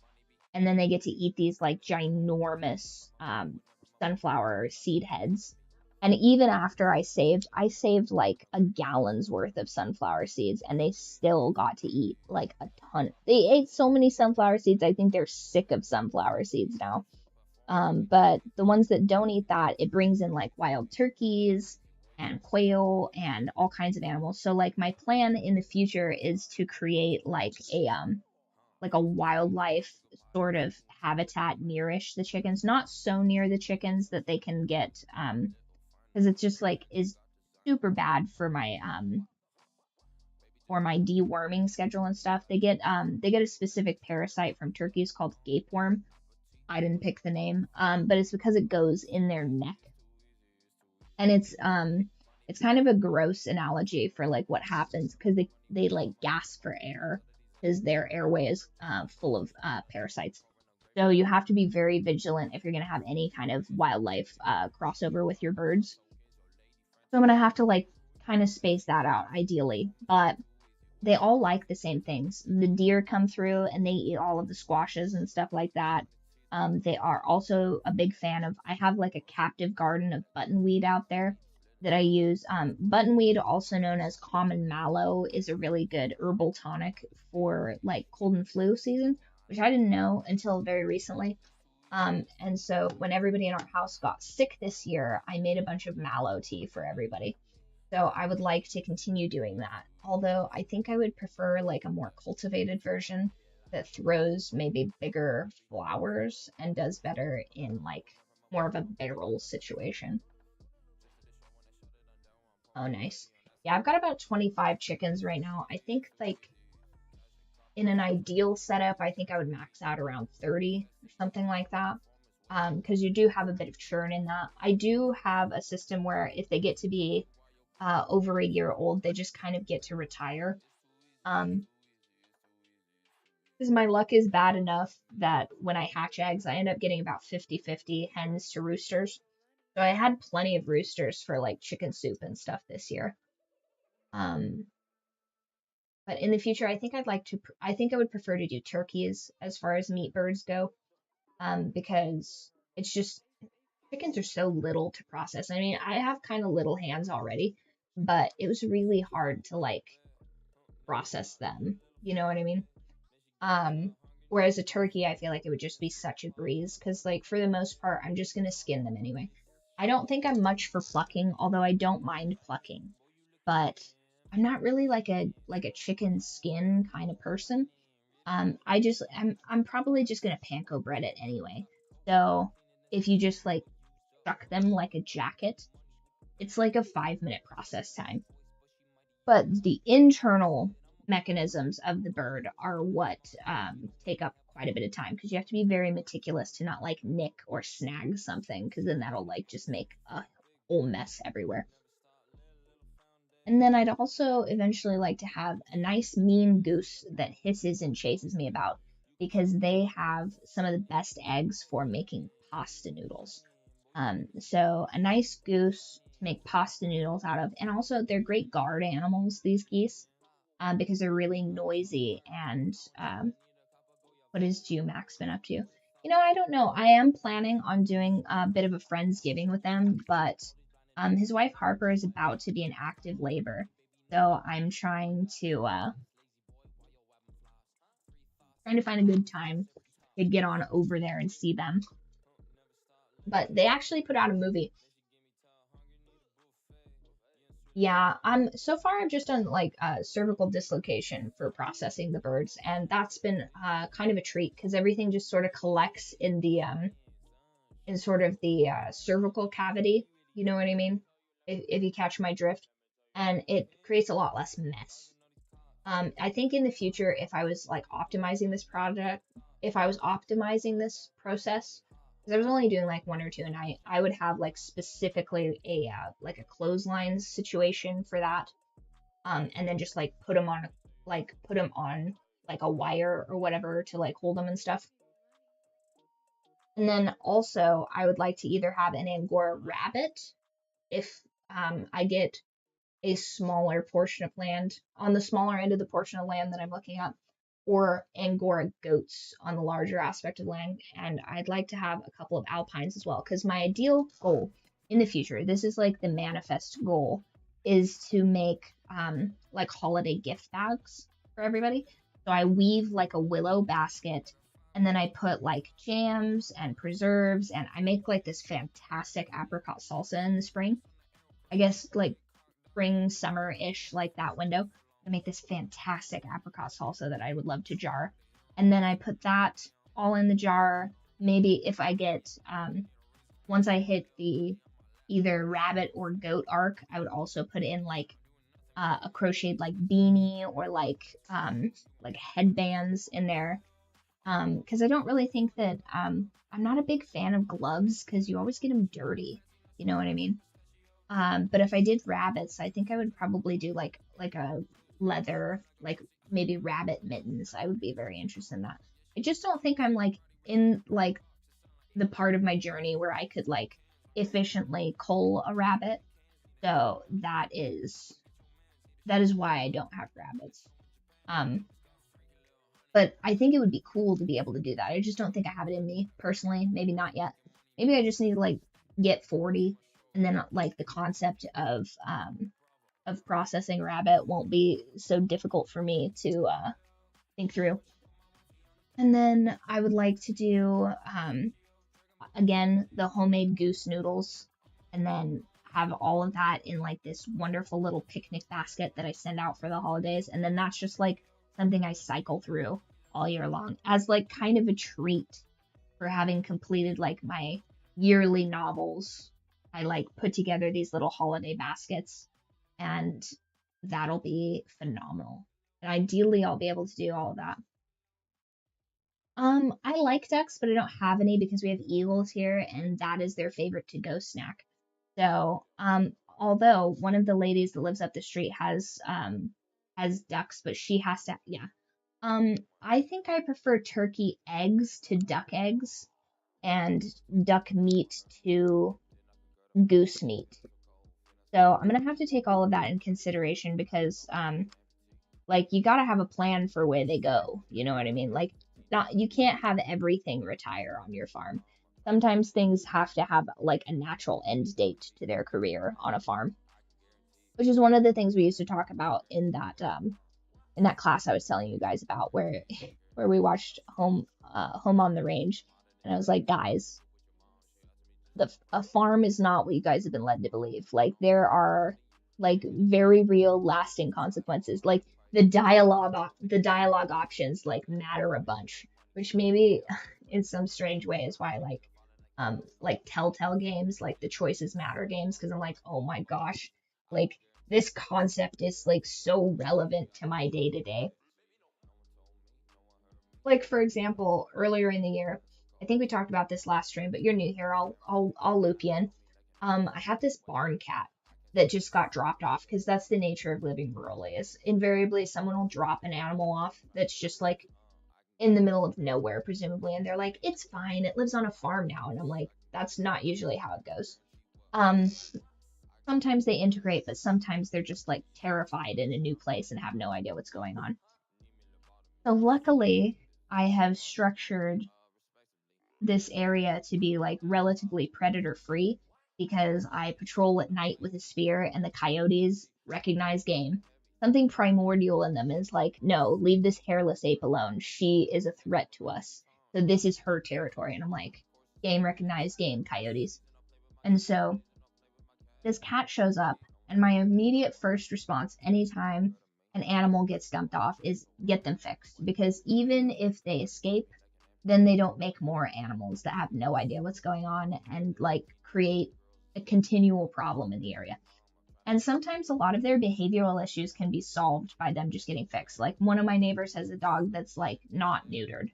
and then they get to eat these like ginormous sunflower seed heads. And even after I saved like a gallon's worth of sunflower seeds, and they still got to eat like a ton. They ate so many sunflower seeds, I think they're sick of sunflower seeds now. But the ones that don't eat that, it brings in like wild turkeys and quail and all kinds of animals. So like my plan in the future is to create like a wildlife sort of habitat nearish the chickens, not so near the chickens that they can get because it's just like is super bad for my deworming schedule and stuff. They get a specific parasite from turkeys called gapeworm. I didn't pick the name, but it's because it goes in their neck, and it's kind of a gross analogy for like what happens because they like gasp for air because their airway is full of parasites. So you have to be very vigilant if you're going to have any kind of wildlife crossover with your birds. So I'm going to have to like kind of space that out ideally, but they all like the same things. The deer come through and they eat all of the squashes and stuff like that. They are also a big fan of, I have like a captive garden of buttonweed out there that I use. Buttonweed, also known as common mallow, is a really good herbal tonic for like cold and flu season, which I didn't know until very recently. And so when everybody in our house got sick this year, I made a bunch of mallow tea for everybody. So I would like to continue doing that. Although I think I would prefer like a more cultivated version that throws maybe bigger flowers and does better in like more of a barrel situation. Oh, nice. Yeah, I've got about 25 chickens right now. I think like in an ideal setup, I think I would max out around 30 or something like that. Because you do have a bit of churn in that. I do have a system where if they get to be over a year old, they just kind of get to retire. Because my luck is bad enough that when I hatch eggs, I end up getting about 50-50 hens to roosters. So I had plenty of roosters for like chicken soup and stuff this year. Um, but in the future, I think I think I would prefer to do turkeys as far as meat birds go. Because it's just, chickens are so little to process. I mean, I have kind of little hands already, but it was really hard to like process them. You know what I mean? Whereas a turkey, I feel like it would just be such a breeze because, like, for the most part, I'm just gonna skin them anyway. I don't think I'm much for plucking, although I don't mind plucking, but I'm not really like a chicken skin kind of person. I'm probably just gonna panko bread it anyway. So if you just like chuck them like a jacket, it's like a 5-minute process time. But the internal mechanisms of the bird are what take up quite a bit of time because you have to be very meticulous to not like nick or snag something because then that'll like just make a whole mess everywhere. And then I'd also eventually like to have a nice mean goose that hisses and chases me about because they have some of the best eggs for making pasta noodles. So a nice goose to make pasta noodles out of, and also they're great guard animals, these geese, because they're really noisy. And what has Max been up to? I don't know. I am planning on doing a bit of a Friendsgiving with them, but his wife Harper is about to be in active labor. So I'm trying to find a good time to get on over there and see them. But they actually put out a movie. Yeah, so far I've just done like cervical dislocation for processing the birds, and that's been kind of a treat because everything just sort of collects in sort of the cervical cavity. You know what I mean? If you catch my drift, and it creates a lot less mess. I think in the future, if I was like optimizing this project, if I was optimizing this process, because I was only doing like one or two a night, I would have like specifically a like a clothesline situation for that, and then just like put them on like a wire or whatever to like hold them and stuff. And then also, I would like to either have an Angora rabbit if I get a smaller portion of land on the smaller end of the portion of land that I'm looking at, or Angora goats on the larger aspect of land. And I'd like to have a couple of alpines as well, because my ideal goal in the future, this is like the manifest goal, is to make like holiday gift bags for everybody. So I weave like a willow basket, and then I put like jams and preserves, and I make like this fantastic apricot salsa in the spring. I guess like spring, summer-ish, like that window. I make this fantastic apricot salsa that I would love to jar. And then I put that all in the jar. Maybe if I get, once I hit the either rabbit or goat arc, I would also put in like a crocheted like beanie or like headbands in there. Because I don't really think that, I'm not a big fan of gloves because you always get them dirty. You know what I mean? But if I did rabbits, I think I would probably do like a leather, like maybe rabbit mittens. I would be very interested in that. I just don't think I'm like in like the part of my journey where I could like efficiently cull a rabbit. So that is why I don't have rabbits. Um, but I think it would be cool to be able to do that. I just don't think I have it in me personally. Maybe not yet. Maybe I just need to like get 40, and then like the concept of processing rabbit won't be so difficult for me to think through. And then I would like to do again the homemade goose noodles, and then have all of that in like this wonderful little picnic basket that I send out for the holidays. And then that's just like something I cycle through all year long as like kind of a treat for having completed like my yearly novels. I like put together these little holiday baskets, and that'll be phenomenal. And ideally, I'll be able to do all of that. I like ducks, but I don't have any because we have eagles here, and that is their favorite to-go snack. So, although one of the ladies that lives up the street has ducks, but she has to, yeah. I think I prefer turkey eggs to duck eggs, and duck meat to goose meat. So I'm gonna have to take all of that in consideration because like you gotta have a plan for where they go. You know what I mean? Like not you can't have everything retire on your farm. Sometimes things have to have like a natural end date to their career on a farm, which is one of the things we used to talk about in that class I was telling you guys about where we watched Home on the Range, and I was like, guys, a farm is not what you guys have been led to believe. Like there are like very real lasting consequences. Like the dialogue options like matter a bunch, which maybe in some strange way is why I like Telltale games, like the choices matter games, because I'm like, oh my gosh, like this concept is like so relevant to my day to day. Like for example, earlier in the year, I think we talked about this last stream, but you're new here. I'll loop you in. I have this barn cat that just got dropped off because that's the nature of living rurally. Is invariably someone will drop an animal off that's just like in the middle of nowhere, presumably, and they're like, it's fine, it lives on a farm now, and I'm like, that's not usually how it goes. Um, Sometimes they integrate, but sometimes they're just like terrified in a new place and have no idea what's going on. So luckily, I have structured this area to be like relatively predator free because I patrol at night with a spear and the coyotes recognize game. Something primordial in them is like, no, leave this hairless ape alone. She is a threat to us. So this is her territory. And I'm like, game recognized game, coyotes. And so this cat shows up, and my immediate first response anytime an animal gets dumped off is get them fixed. Because even if they escape, then they don't make more animals that have no idea what's going on and like create a continual problem in the area. And sometimes a lot of their behavioral issues can be solved by them just getting fixed. Like one of my neighbors has a dog that's like not neutered.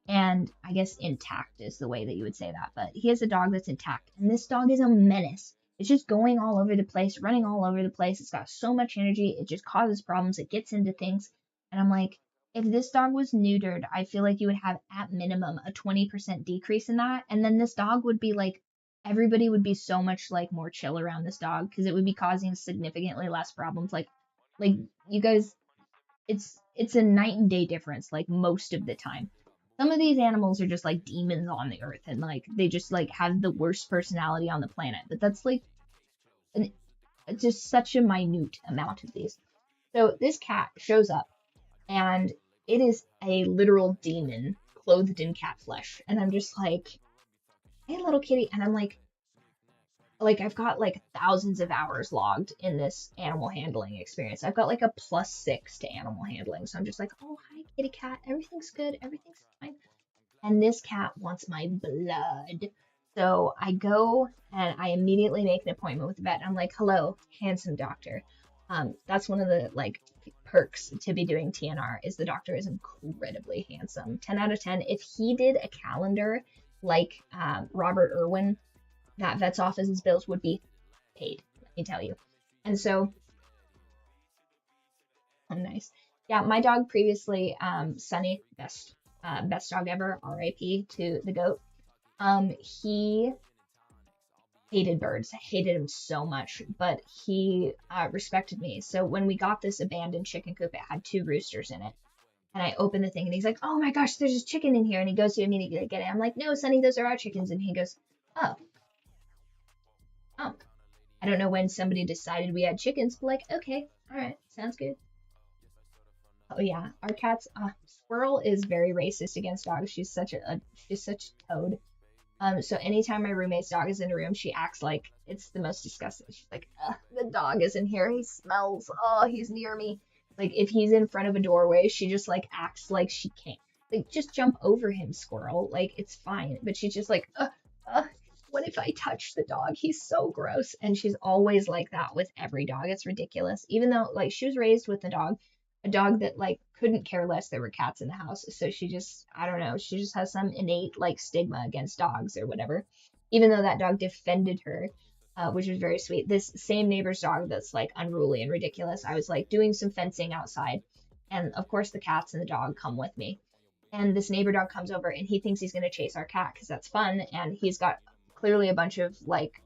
And I guess intact is the way that you would say that. But he has a dog that's intact. And this dog is a menace. It's just going all over the place, running all over the place. It's got so much energy. It just causes problems. It gets into things. And I'm like, if this dog was neutered, I feel like you would have at minimum a 20% decrease in that. And then this dog would be like, everybody would be so much like more chill around this dog because it would be causing significantly less problems. Like you guys, it's a night and day difference, like most of the time. Some of these animals are just like demons on the earth and like they just like have the worst personality on the planet. But that's like just such a minute amount of these. So this cat shows up and it is a literal demon clothed in cat flesh. And I'm just like, hey, little kitty. And I'm like I've got like thousands of hours logged in this animal handling experience. I've got like a +6 to animal handling. So I'm just like, oh, hi, kitty cat. Everything's good. Everything's fine. And this cat wants my blood. So I go and I immediately make an appointment with the vet. I'm like, hello, handsome doctor. That's one of the like perks to be doing TNR is the doctor is incredibly handsome. 10 out of 10. If he did a calendar like Robert Irwin, that vet's office's bills would be paid, let me tell you. And so, oh, nice. Yeah, my dog previously, Sunny, best dog ever, RIP to the goat. He hated birds, hated him so much, but he respected me. So when we got this abandoned chicken coop, it had 2 roosters in it. And I opened the thing and he's like, oh my gosh, there's a chicken in here. And he goes to immediately get it. I'm like, no, Sunny, those are our chickens. And he goes, oh. I don't know when somebody decided we had chickens, but like, okay, all right, sounds good. Oh yeah, our cat's Squirrel is very racist against dogs. She's such a toad. So anytime my roommate's dog is in a room, she acts like it's the most disgusting. She's like, the dog is in here. He smells. Oh, he's near me. Like if he's in front of a doorway, she just like acts like she can't. Like just jump over him, Squirrel. Like it's fine. But she's just like, what if I touch the dog? He's so gross. And she's always like that with every dog. It's ridiculous. Even though like she was raised with a dog that like couldn't care less there were cats in the house. So she just, I don't know, she just has some innate like stigma against dogs or whatever. Even though that dog defended her, which was very sweet. This same neighbor's dog that's like unruly and ridiculous. I was like doing some fencing outside. And of course the cats and the dog come with me. And this neighbor dog comes over and he thinks he's going to chase our cat because that's fun. And he's got clearly a bunch of like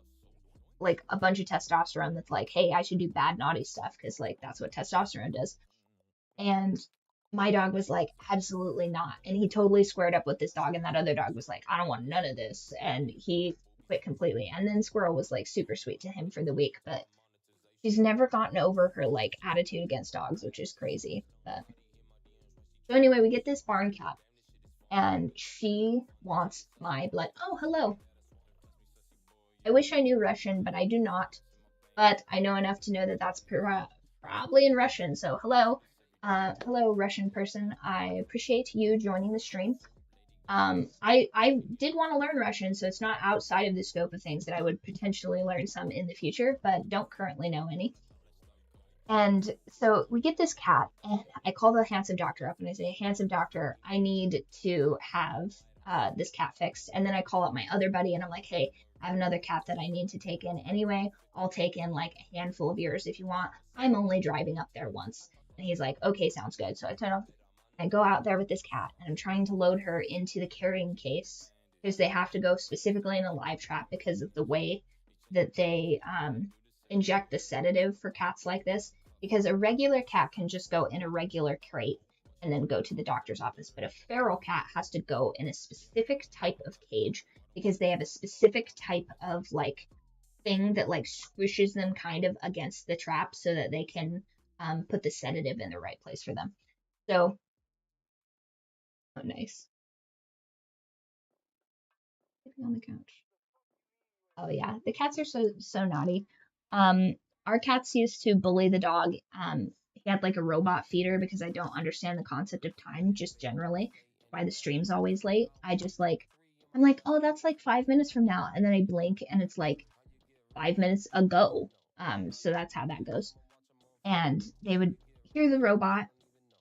a bunch of testosterone that's like, hey, I should do bad naughty stuff because like that's what testosterone does. And my dog was like, absolutely not. And he totally squared up with this dog, and that other dog was like, I don't want none of this. And he quit completely. And then Squirrel was like super sweet to him for the week, but she's never gotten over her like attitude against dogs, which is crazy. But so anyway, we get this barn cat and she wants my blood. Oh, hello. I wish I knew Russian, but I do not. But I know enough to know that that's probably in Russian. So hello. Hello, Russian person. I appreciate you joining the stream. I did want to learn Russian, so it's not outside of the scope of things that I would potentially learn some in the future, but don't currently know any. And so we get this cat, and I call the handsome doctor up, and I say, handsome doctor, I need to have this cat fixed. And then I call up my other buddy, and I'm like, hey, I have another cat that I need to take in anyway. I'll take in like a handful of yours if you want. I'm only driving up there once. And he's like, okay, sounds good. So I turn off. I go out there with this cat, and I'm trying to load her into the carrying case because they have to go specifically in a live trap because of the way that they inject the sedative for cats like this. Because a regular cat can just go in a regular crate, and then go to the doctor's office. But a feral cat has to go in a specific type of cage because they have a specific type of like thing that like squishes them kind of against the trap so that they can put the sedative in the right place for them. So, oh, nice. Sitting on the couch. Oh yeah, the cats are so naughty. Um, our cats used to bully the dog. He had like a robot feeder because I don't understand the concept of time just generally. Why the stream's always late. I'm like, oh, that's like 5 minutes from now, and then I blink and it's like 5 minutes ago. So that's how that goes. And they would hear the robot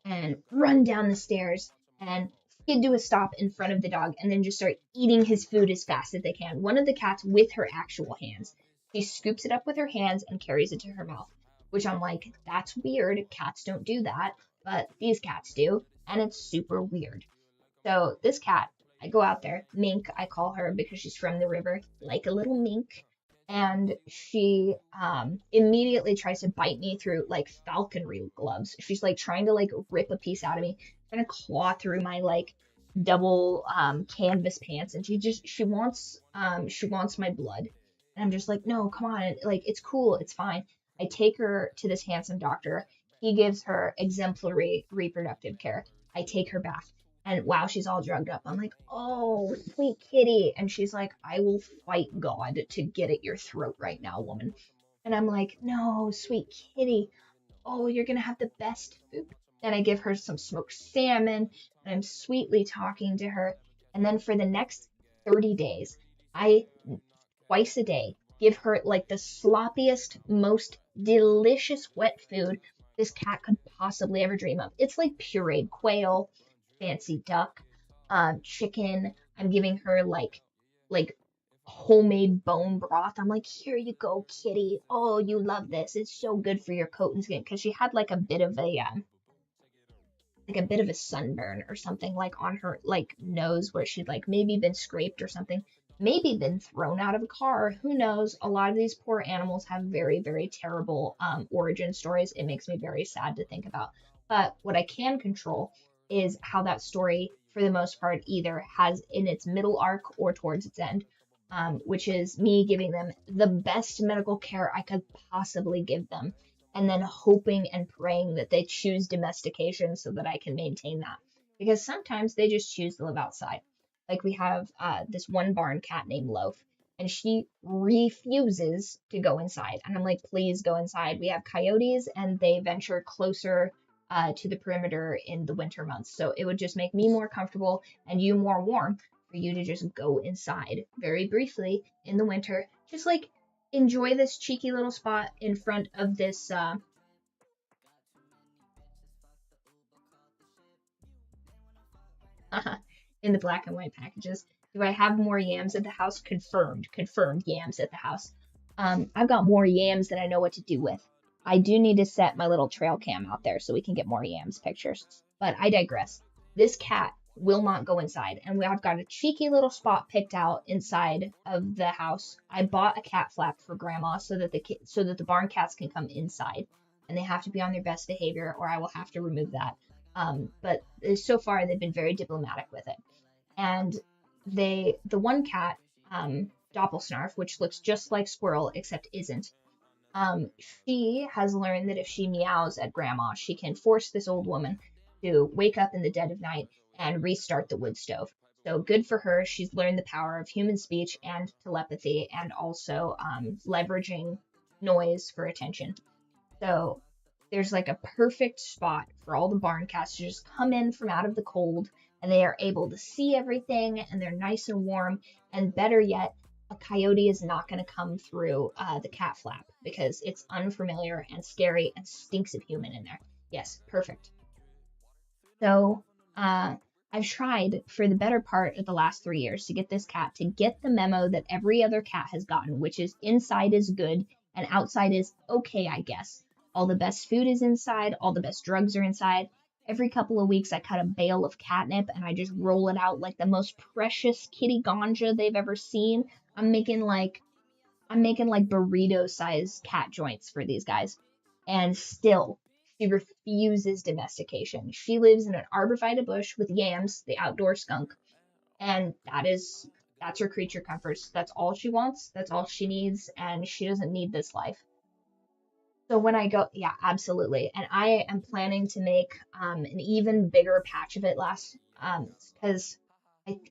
and run down the stairs and skid to a stop in front of the dog and then just start eating his food as fast as they can. One of the cats with her actual hands. She scoops it up with her hands and carries it to her mouth, which I'm like, that's weird. Cats don't do that, but these cats do, and it's super weird. So this cat, I go out there, Mink, I call her because she's from the river, like a little mink. And she immediately tries to bite me through like falconry gloves. She's like trying to like rip a piece out of me, trying to claw through my like double canvas pants, and she wants my blood. And I'm just like, no, come on, like it's cool, it's fine. I take her to this handsome doctor. He gives her exemplary reproductive care. I take her back. And wow, she's all drugged up. I'm like, oh, sweet kitty. And she's like, I will fight God to get at your throat right now, woman. And I'm like, no, sweet kitty. Oh, you're going to have the best food. And I give her some smoked salmon, and I'm sweetly talking to her. And then for the next 30 days, I, twice a day, give her like the sloppiest, most delicious wet food this cat could possibly ever dream of. It's like pureed quail, fancy duck, chicken. I'm giving her like homemade bone broth. I'm like, here you go, kitty. Oh, you love this. It's so good for your coat and skin because she had like a bit of a sunburn or something like on her like nose where she'd like maybe been scraped or something, maybe been thrown out of a car. Who knows? A lot of these poor animals have very, very terrible origin stories. It makes me very sad to think about. But what I can control is how that story, for the most part, either has in its middle arc or towards its end, which is me giving them the best medical care I could possibly give them and then hoping and praying that they choose domestication so that I can maintain that. Because sometimes they just choose to live outside. Like we have this one barn cat named Loaf, and she refuses to go inside. And I'm like, please go inside. We have coyotes, and they venture closer to the perimeter in the winter months. So it would just make me more comfortable and you more warm for you to just go inside very briefly in the winter. Just like enjoy this cheeky little spot in front of this in the black and white packages. Do I have more yams at the house? Confirmed yams at the house. I've got more yams than I know what to do with. I do need to set my little trail cam out there so we can get more yams pictures. But I digress. This cat will not go inside, and I've got a cheeky little spot picked out inside of the house. I bought a cat flap for Grandma so that the barn cats can come inside, and they have to be on their best behavior, or I will have to remove that. But so far they've been very diplomatic with it. And the one cat, Doppelsnarf, which looks just like Squirrel except isn't, she has learned that if she meows at Grandma, she can force this old woman to wake up in the dead of night and restart the wood stove. So good for her. She's learned the power of human speech and telepathy and also leveraging noise for attention. So there's like a perfect spot for all the barn cats to just come in from out of the cold, and they are able to see everything and they're nice and warm. And better yet, a coyote is not going to come through the cat flap because it's unfamiliar and scary and stinks of human in there. Yes, perfect. So I've tried for the better part of the last 3 years to get this cat to get the memo that every other cat has gotten, which is inside is good and outside is okay, I guess. All the best food is inside, all the best drugs are inside. Every couple of weeks I cut a bale of catnip and I just roll it out like the most precious kitty ganja they've ever seen. I'm making like burrito size cat joints for these guys. And still She refuses domestication. She lives in an arborvitae bush with yams, the outdoor skunk, and that's her creature comforts. That's all she wants, that's all she needs, and she doesn't need this life. So when I go, yeah, absolutely. And I am planning to make an even bigger patch of it because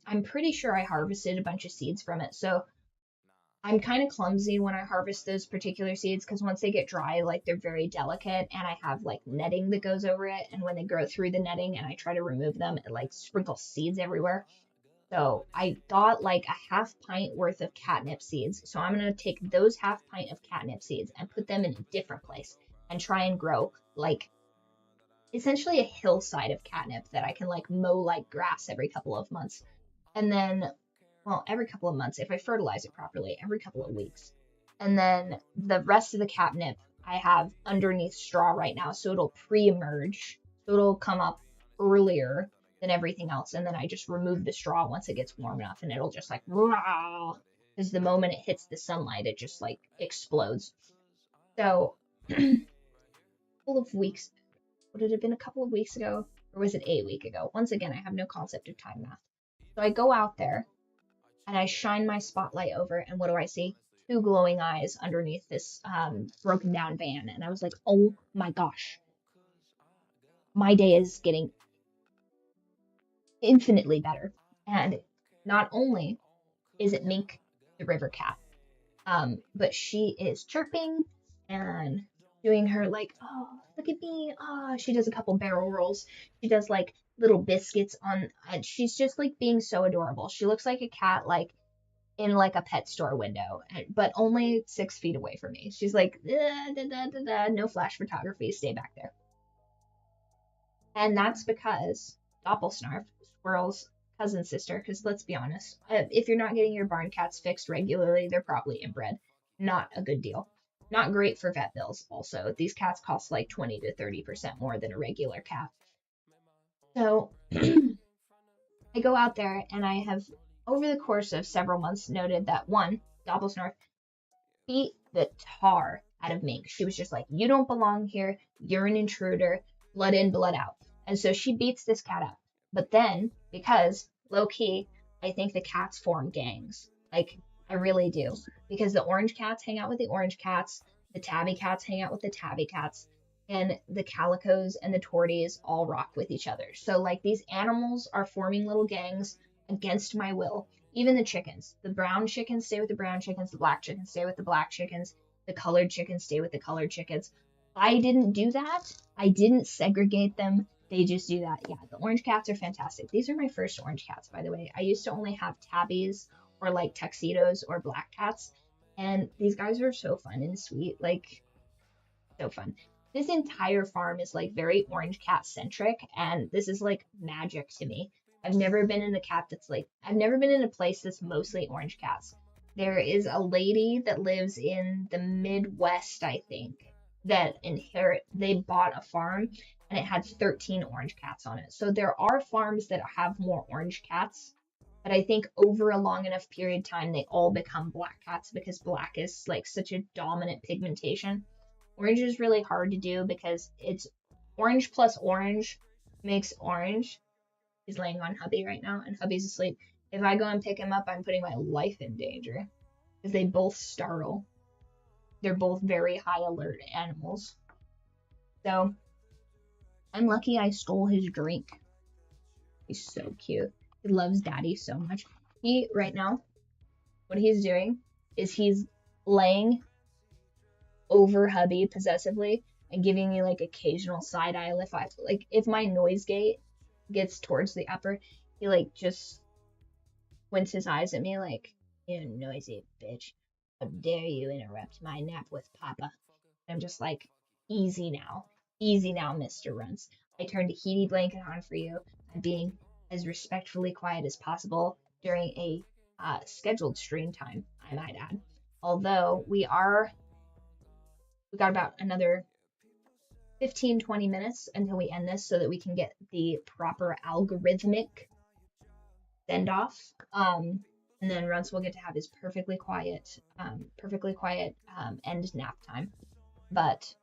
I'm pretty sure I harvested a bunch of seeds from it. So I'm kind of clumsy when I harvest those particular seeds because once they get dry, like they're very delicate and I have like netting that goes over it. And when they grow through the netting and I try to remove them, it like sprinkles seeds everywhere. So I got like a half pint worth of catnip seeds. So I'm going to take those half pint of catnip seeds and put them in a different place and try and grow like essentially a hillside of catnip that I can like mow like grass every couple of months. And then, well, every couple of months, if I fertilize it properly, every couple of weeks. And then the rest of the catnip I have underneath straw right now. So it'll pre-emerge. So it'll come up earlier than everything else. And then I just remove the straw once it gets warm enough and it'll just like, because the moment it hits the sunlight, it just like explodes. So a couple of weeks, would it have been a couple of weeks ago? Or was it a week ago? Once again, I have no concept of time math. So I go out there and I shine my spotlight over and what do I see? Two glowing eyes underneath this broken down van. And I was like, oh my gosh, my day is getting infinitely better. And not only is it Mink, the river cat, but she is chirping and doing her like, oh, look at me. Oh, she does a couple barrel rolls. She does like little biscuits and she's just like being so adorable. She looks like a cat, like in like a pet store window, but only 6 feet away from me. She's like, no flash photography, stay back there. And that's because Doppelsnarf, Squirrel's cousin sister, because let's be honest, if you're not getting your barn cats fixed regularly, they're probably inbred. Not a good deal. Not great for vet bills, also. These cats cost like 20 to 30% more than a regular cat. So I go out there and I have, over the course of several months, noted that one, Doppelsnarf beat the tar out of Mink. She was just like, you don't belong here. You're an intruder. Blood in, blood out. And so she beats this cat up. But then, because low key, I think the cats form gangs. Like, I really do. Because the orange cats hang out with the orange cats, the tabby cats hang out with the tabby cats, and the calicos and the torties all rock with each other. So, like, these animals are forming little gangs against my will. Even the chickens. The brown chickens stay with the brown chickens, the black chickens stay with the black chickens, the colored chickens stay with the colored chickens. I didn't do that. I didn't segregate them. They just do that. Yeah, the orange cats are fantastic. These are my first orange cats, by the way. I used to only have tabbies or like tuxedos or black cats. And these guys are so fun and sweet. Like, so fun. This entire farm is like very orange cat centric. And this is like magic to me. I've never been in I've never been in a place that's mostly orange cats. There is a lady that lives in the Midwest, I think, they bought a farm and it had 13 orange cats on it. So there are farms that have more orange cats, but I think over a long enough period of time, they all become black cats because black is like such a dominant pigmentation. Orange is really hard to do because it's orange plus orange makes orange. He's laying on hubby right now and hubby's asleep. If I go and pick him up, I'm putting my life in danger because they both startle. They're both very high alert animals. So I'm lucky I stole his drink. He's so cute. He loves daddy so much. Right now, what he's doing is he's laying over hubby possessively and giving me like occasional side eye if my noise gate gets towards the upper, he like just squints his eyes at me like, you noisy bitch. How dare you interrupt my nap with Papa? I'm just like, easy now, Mr. Runts. I turned a heaty blanket on for you. I'm being as respectfully quiet as possible during a scheduled stream time, I might add. Although we got about another 15-20 minutes until we end this so that we can get the proper algorithmic send off. And then Runts will get to have his perfectly quiet end nap time. But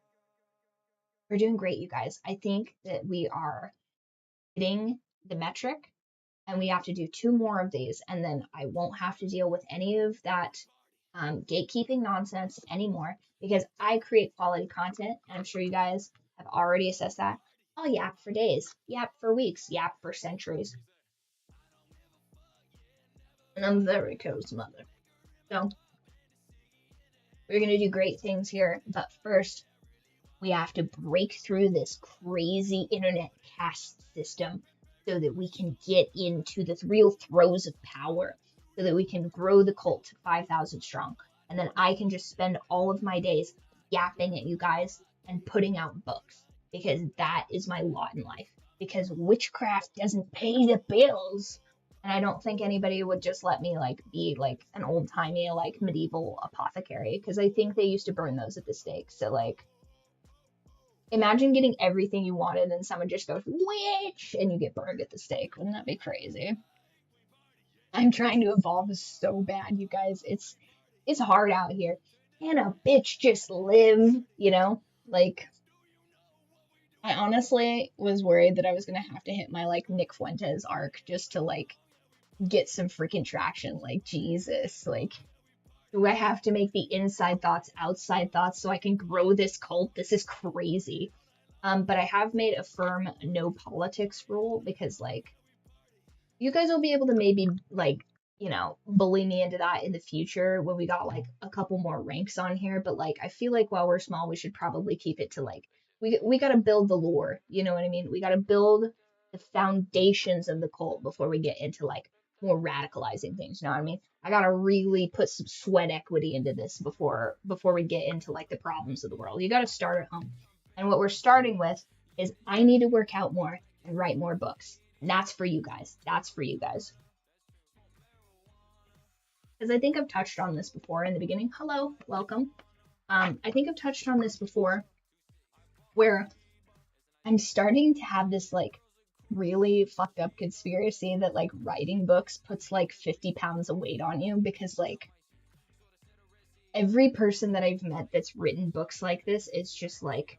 We're doing great, you guys. I think that we are hitting the metric, and we have to do 2 more of these, and then I won't have to deal with any of that gatekeeping nonsense anymore, because I create quality content, and I'm sure you guys have already assessed that. I'll yap for days, yap for weeks, yap for centuries. And I'm very close, mother. So we're gonna do great things here, but first we have to break through this crazy internet caste system so that we can get into the real throes of power, so that we can grow the cult to 5,000 strong. And then I can just spend all of my days yapping at you guys and putting out books, because that is my lot in life. Because witchcraft doesn't pay the bills. And I don't think anybody would just let me be like an old timey like medieval apothecary, because I think they used to burn those at the stake. So like, imagine getting everything you wanted and someone just goes, witch, and you get burned at the stake. Wouldn't that be crazy? I'm trying to evolve so bad, you guys. It's hard out here. Can a bitch just live, you know? Like, I honestly was worried that I was gonna have to hit my like Nick Fuentes arc just to like get some freaking traction. Like, Jesus, like, do I have to make the inside thoughts outside thoughts so I can grow this cult? This is crazy. But I have made a firm no politics rule, because like, you guys will be able to maybe like, you know, bully me into that in the future when we got like a couple more ranks on here. But like, I feel like while we're small, we should probably keep it to like, we got to build the lore. You know what I mean? We got to build the foundations of the cult before we get into like more radicalizing things. You know what I mean? I got to really put some sweat equity into this before we get into like the problems of the world. You got to start at home. And what we're starting with is I need to work out more and write more books. And that's for you guys. That's for you guys. Because I think I've touched on this before in the beginning. Hello, welcome. I think I've touched on this before, where I'm starting to have this like really fucked up conspiracy that like writing books puts like 50 pounds of weight on you, because like every person that I've met that's written books like this is just like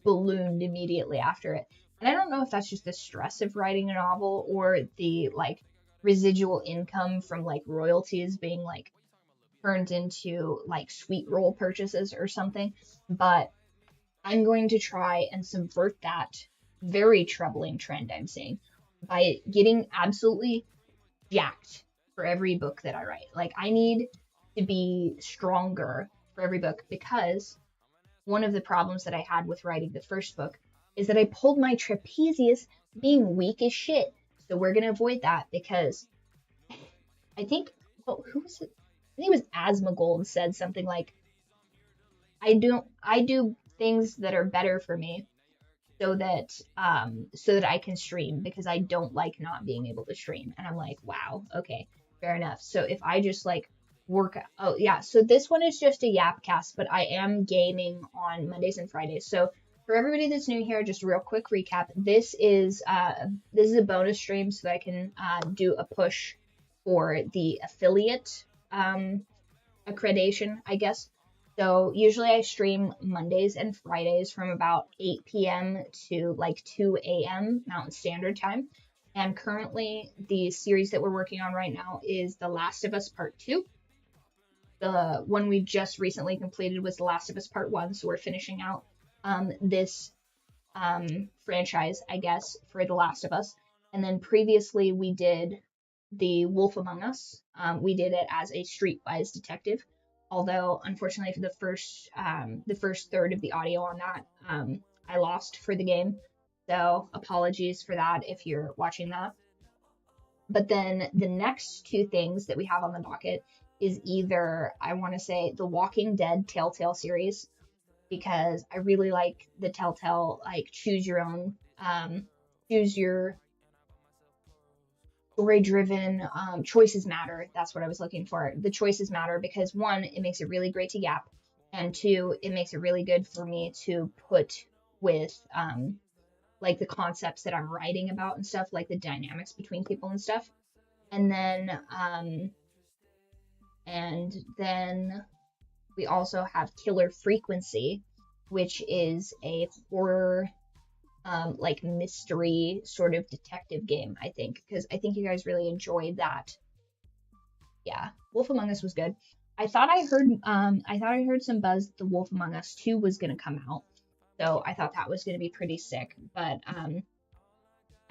ballooned immediately after it. And I don't know if that's just the stress of writing a novel or the like residual income from like royalties being like turned into like sweet roll purchases or something, but I'm going to try and subvert that very troubling trend I'm seeing by getting absolutely jacked for every book that I write. Like, I need to be stronger for every book, because one of the problems that I had with writing the first book is that I pulled my trapezius being weak as shit. So we're going to avoid that, because I think, well, who was it? I think it was Asmongold said something like, I do things that are better for me so that I can stream, because I don't like not being able to stream. And I'm like, wow, okay, fair enough. So if I just like work, oh yeah, so this one is just a YapCast, but I am gaming on Mondays and Fridays. So for everybody that's new here, just a real quick recap. This is a bonus stream so that I can do a push for the affiliate accreditation, I guess. So usually I stream Mondays and Fridays from about 8 p.m. to like 2 a.m. Mountain Standard Time. And currently the series that we're working on right now is The Last of Us Part 2. The one we just recently completed was The Last of Us Part 1, so we're finishing out this franchise, I guess, for The Last of Us. And then previously we did The Wolf Among Us. We did it as a streetwise detective, although unfortunately for the first third of the audio on that, I lost for the game. So apologies for that if you're watching that. But then the next 2 things that we have on the docket is either, I want to say, the Walking Dead Telltale series, because I really like the Telltale, like, choose your story-driven, choices matter. That's what I was looking for. The choices matter because 1, it makes it really great to yap, and 2, it makes it really good for me to put with, like, the concepts that I'm writing about and stuff, like the dynamics between people and stuff. And then we also have Killer Frequency, which is a horror, like mystery sort of detective game, I think, because I think you guys really enjoyed that. Yeah, Wolf Among Us was good. I thought I heard some buzz that the Wolf Among Us 2 was gonna come out, so I thought that was gonna be pretty sick. But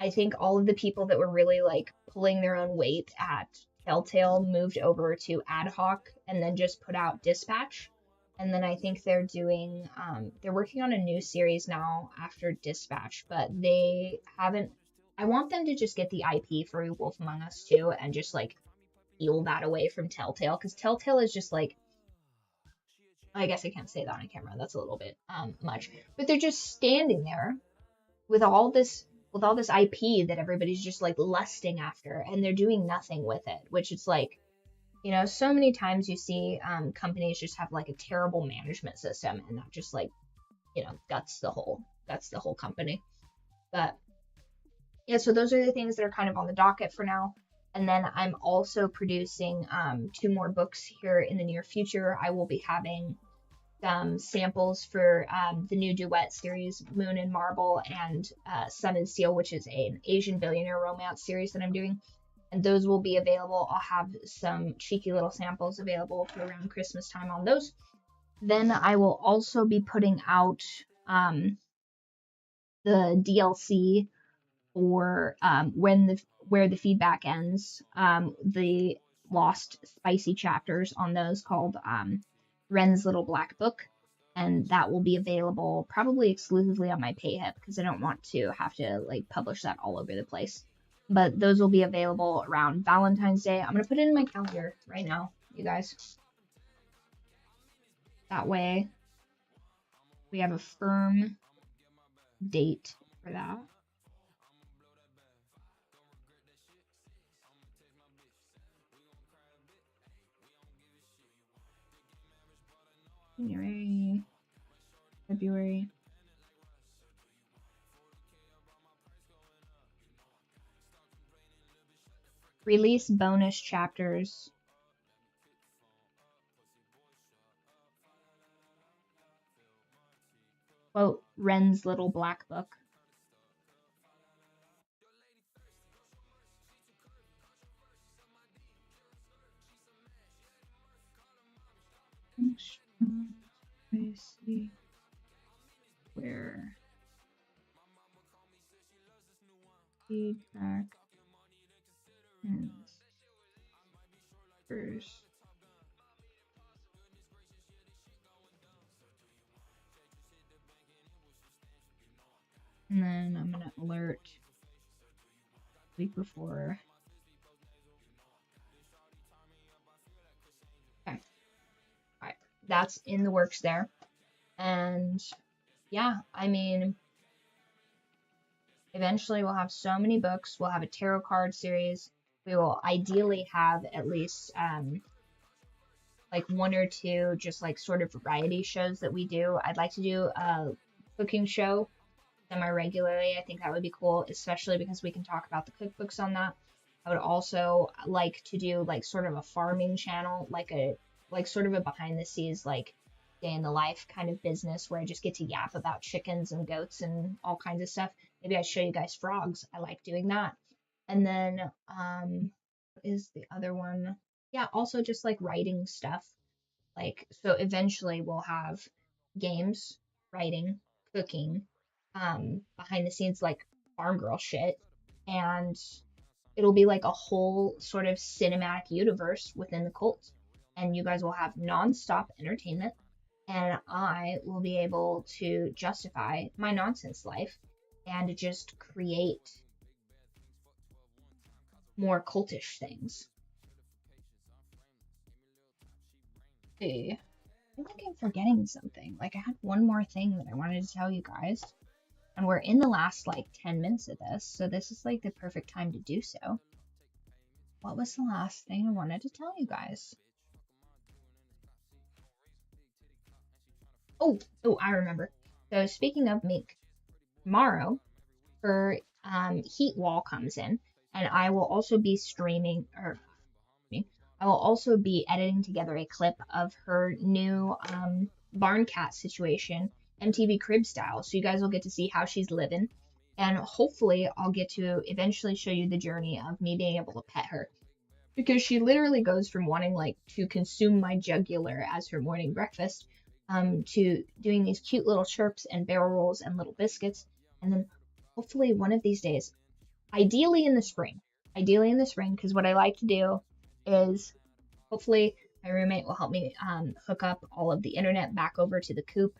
I think all of the people that were really like pulling their own weight at Telltale moved over to Ad Hoc and then just put out Dispatch. And then I think they're doing, they're working on a new series now after Dispatch, but they haven't, I want them to just get the IP for Wolf Among Us 2 and just like peel that away from Telltale, because Telltale is just like, I guess I can't say that on camera, that's a little bit much, but they're just standing there with all this IP that everybody's just like lusting after, and they're doing nothing with it, which is like, you know, so many times you see companies just have like a terrible management system, and that just like, you know, guts the whole company. But yeah, so those are the things that are kind of on the docket for now. And then I'm also producing 2 more books here in the near future. I will be having some samples for the new duet series, Moon and Marble, and Sun and Steel, which is an Asian billionaire romance series that I'm doing. And those will be available. I'll have some cheeky little samples available for around Christmas time on those. Then I will also be putting out the DLC for Where the Feedback Ends, the lost spicy chapters on those, called Ren's Little Black Book, and that will be available probably exclusively on my Payhip, because I don't want to have to like publish that all over the place. But those will be available around Valentine's Day. I'm gonna put it in my calendar right now, you guys. That way we have a firm date for that. January, February. Release bonus chapters. Quote, Ren's Little Black Book. Where feedback ends first. And then I'm gonna alert week before. Okay. Alright, that's in the works there. And yeah, I mean, eventually we'll have so many books. We'll have a tarot card series. We will ideally have at least like 1 or 2 just like sort of variety shows that we do. I'd like to do a cooking show semi-regularly. I think that would be cool, especially because we can talk about the cookbooks on that. I would also like to do like sort of a farming channel, like sort of a behind the scenes, like day in the life kind of business, where I just get to yap about chickens and goats and all kinds of stuff. Maybe I show you guys frogs. I like doing that. And then what is the other one? Yeah, also just like writing stuff. Like, so eventually we'll have games, writing, cooking, behind the scenes like farm girl shit, and it'll be like a whole sort of cinematic universe within the cult, and you guys will have non-stop entertainment, and I will be able to justify my nonsense life and just create more cultish things. Okay. I think I'm forgetting something. Like, I had one more thing that I wanted to tell you guys. And we're in the last, like, 10 minutes of this, so this is, like, the perfect time to do so. What was the last thing I wanted to tell you guys? Oh, I remember. So, speaking of Mink, tomorrow, her heat wall comes in, and I will also be streaming, or I will also be editing together a clip of her new barn cat situation MTV Crib style. So you guys will get to see how she's living. And hopefully I'll get to eventually show you the journey of me being able to pet her. Because she literally goes from wanting like to consume my jugular as her morning breakfast, to doing these cute little chirps and barrel rolls and little biscuits. And then hopefully one of these days, ideally in the spring, because what I like to do is hopefully my roommate will help me hook up all of the internet back over to the coop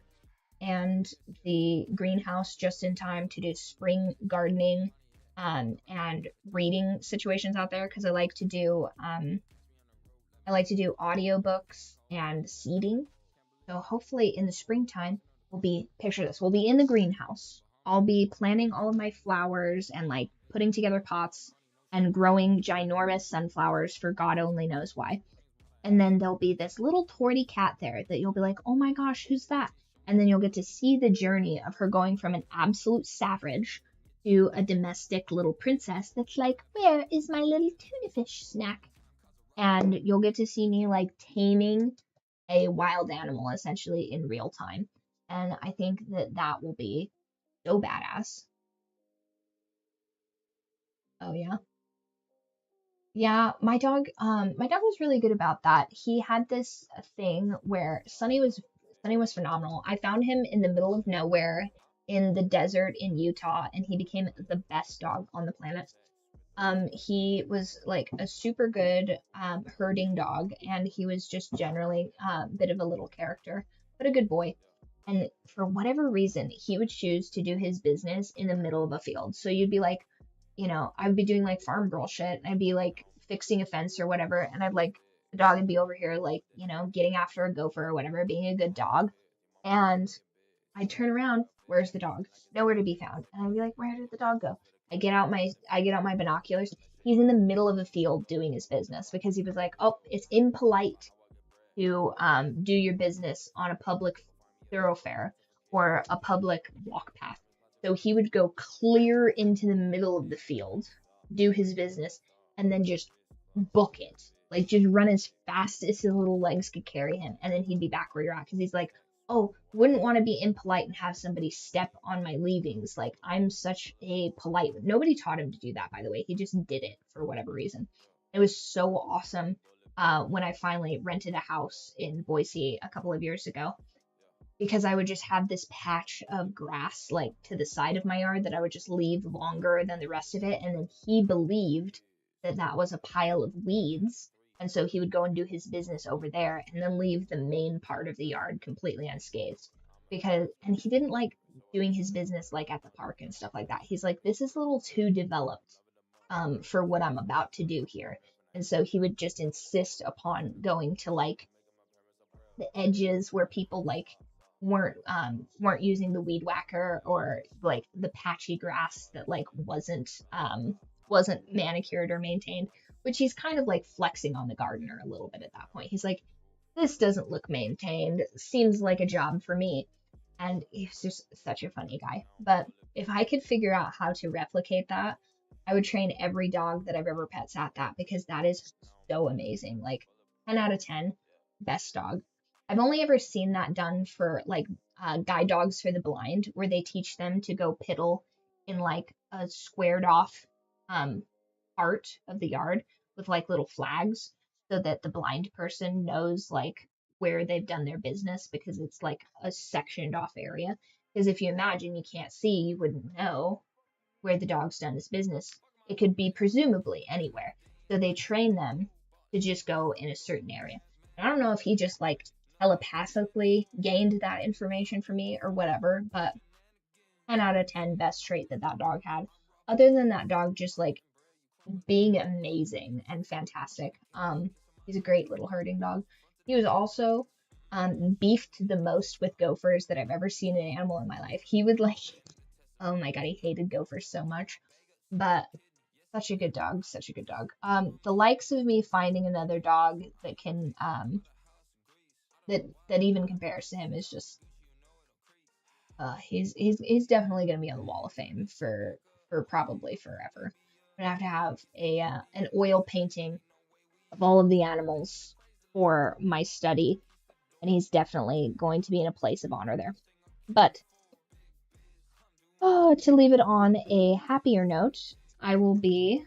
and the greenhouse just in time to do spring gardening and reading situations out there, because I like to do audiobooks and seeding. So hopefully in the springtime picture this, we'll be in the greenhouse. I'll be planting all of my flowers and like putting together pots and growing ginormous sunflowers for God only knows why. And then there'll be this little torty cat there that you'll be like, oh my gosh, who's that? And then you'll get to see the journey of her going from an absolute savage to a domestic little princess that's like, where is my little tuna fish snack? And you'll get to see me like taming a wild animal essentially in real time. And I think that will be so badass. Oh yeah. Yeah, my dog was really good about that. He had this thing where Sunny was phenomenal. I found him in the middle of nowhere in the desert in Utah, and he became the best dog on the planet. He was like a super good herding dog, and he was just generally a bit of a little character, but a good boy. And for whatever reason, he would choose to do his business in the middle of a field. So you'd be like, I'd be doing like farm girl shit. And I'd be like fixing a fence or whatever. And the dog would be over here, like, getting after a gopher or whatever, being a good dog. And I'd turn around, where's the dog? Nowhere to be found. And I'd be like, where did the dog go? I get out my binoculars. He's in the middle of a field doing his business because he was like, oh, it's impolite to do your business on a public thoroughfare or a public walk path. So he would go clear into the middle of the field, do his business, and then just book it. Like just run as fast as his little legs could carry him, and then he'd be back where you're at. Because he's like, oh, wouldn't want to be impolite and have somebody step on my leavings. Like I'm such a polite. Nobody taught him to do that, by the way. He just did it for whatever reason. It was so awesome when I finally rented a house in Boise a couple of years ago, because I would just have this patch of grass like to the side of my yard that I would just leave longer than the rest of it. And then he believed that that was a pile of weeds. And so he would go and do his business over there and then leave the main part of the yard completely unscathed. And he didn't like doing his business like at the park and stuff like that. He's like, this is a little too developed for what I'm about to do here. And so he would just insist upon going to like the edges where people like weren't using the weed whacker, or like the patchy grass that like wasn't manicured or maintained, which he's kind of like flexing on the gardener a little bit at that point. He's like, this doesn't look maintained, seems like a job for me. And he's just such a funny guy. But if I could figure out how to replicate that, I would train every dog that I've ever pet at that, because that is so amazing. Like 10 out of 10, best dog. I've only ever seen that done for like guide dogs for the blind, where they teach them to go piddle in like a squared off part of the yard with like little flags, so that the blind person knows like where they've done their business, because it's like a sectioned off area. Because if you imagine you can't see, you wouldn't know where the dog's done his business. It could be presumably anywhere. So they train them to just go in a certain area. And I don't know if he just like telepathically gained that information from me or whatever, but 10 out of 10 best trait that dog had. Other than that dog just like being amazing and fantastic. He's a great little herding dog. He was also beefed the most with gophers that I've ever seen an animal in my life. He would like, oh my god, he hated gophers so much, but such a good dog, such a good dog. The likes of me finding another dog that can that even compares to him is just he's definitely gonna be on the wall of fame for probably forever. I'm gonna have a an oil painting of all of the animals for my study, and he's definitely going to be in a place of honor there. But to leave it on a happier note, I will be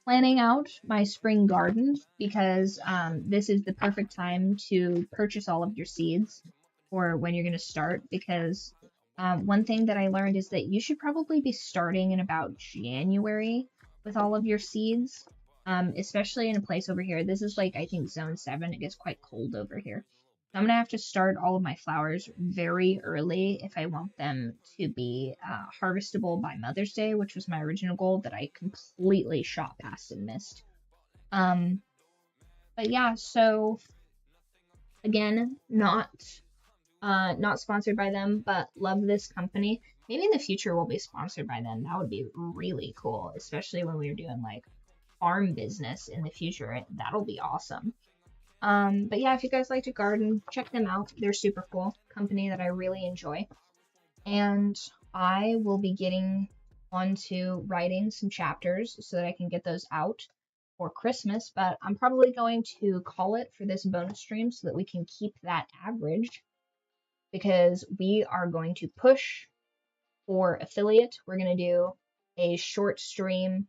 planning out my spring garden because this is the perfect time to purchase all of your seeds for when you're going to start. Because one thing that I learned is that you should probably be starting in about January with all of your seeds, especially in a place over here. This is like, I think, zone 7. It gets quite cold over here. So I'm going to have to start all of my flowers very early if I want them to be harvestable by Mother's Day, which was my original goal that I completely shot past and missed. But yeah, so again, not sponsored by them, but love this company. Maybe in the future we'll be sponsored by them. That would be really cool, especially when we're doing like farm business in the future. That'll be awesome. But yeah, if you guys like to garden, check them out. They're super cool. Company that I really enjoy. And I will be getting onto writing some chapters so that I can get those out for Christmas. But I'm probably going to call it for this bonus stream so that we can keep that average, because we are going to push for affiliate. We're going to do a short stream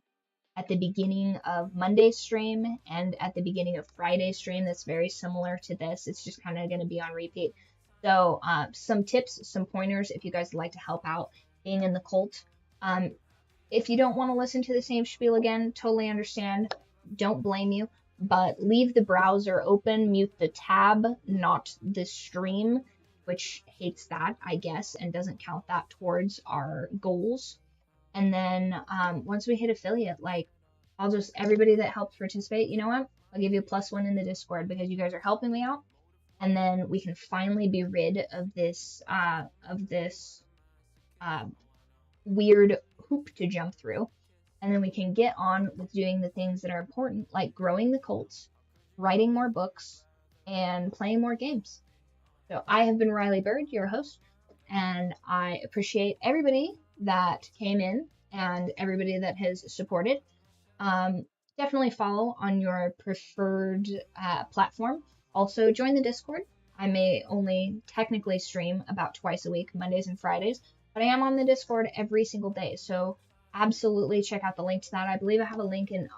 at the beginning of Monday's stream and at the beginning of Friday's stream that's very similar to this. It's just kind of going to be on repeat. So some tips, some pointers if you guys would like to help out being in the cult. If you don't want to listen to the same spiel again, totally understand. Don't blame you. But leave the browser open, mute the tab, not the stream, which hates that, I guess, and doesn't count that towards our goals. And then once we hit affiliate, like, everybody that helps participate, you know what? I'll give you a +1 in the Discord because you guys are helping me out. And then we can finally be rid of this weird hoop to jump through. And then we can get on with doing the things that are important, like growing the cults, writing more books, and playing more games. So I have been Riley Byrd, your host, and I appreciate everybody that came in and everybody that has supported. Definitely follow on your preferred platform. Also, join the Discord. I may only technically stream about twice a week, Mondays and Fridays, but I am on the Discord every single day. So absolutely check out the link to that. I believe I have a link in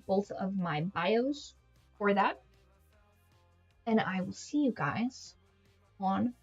both of my bios for that. And I will see you guys on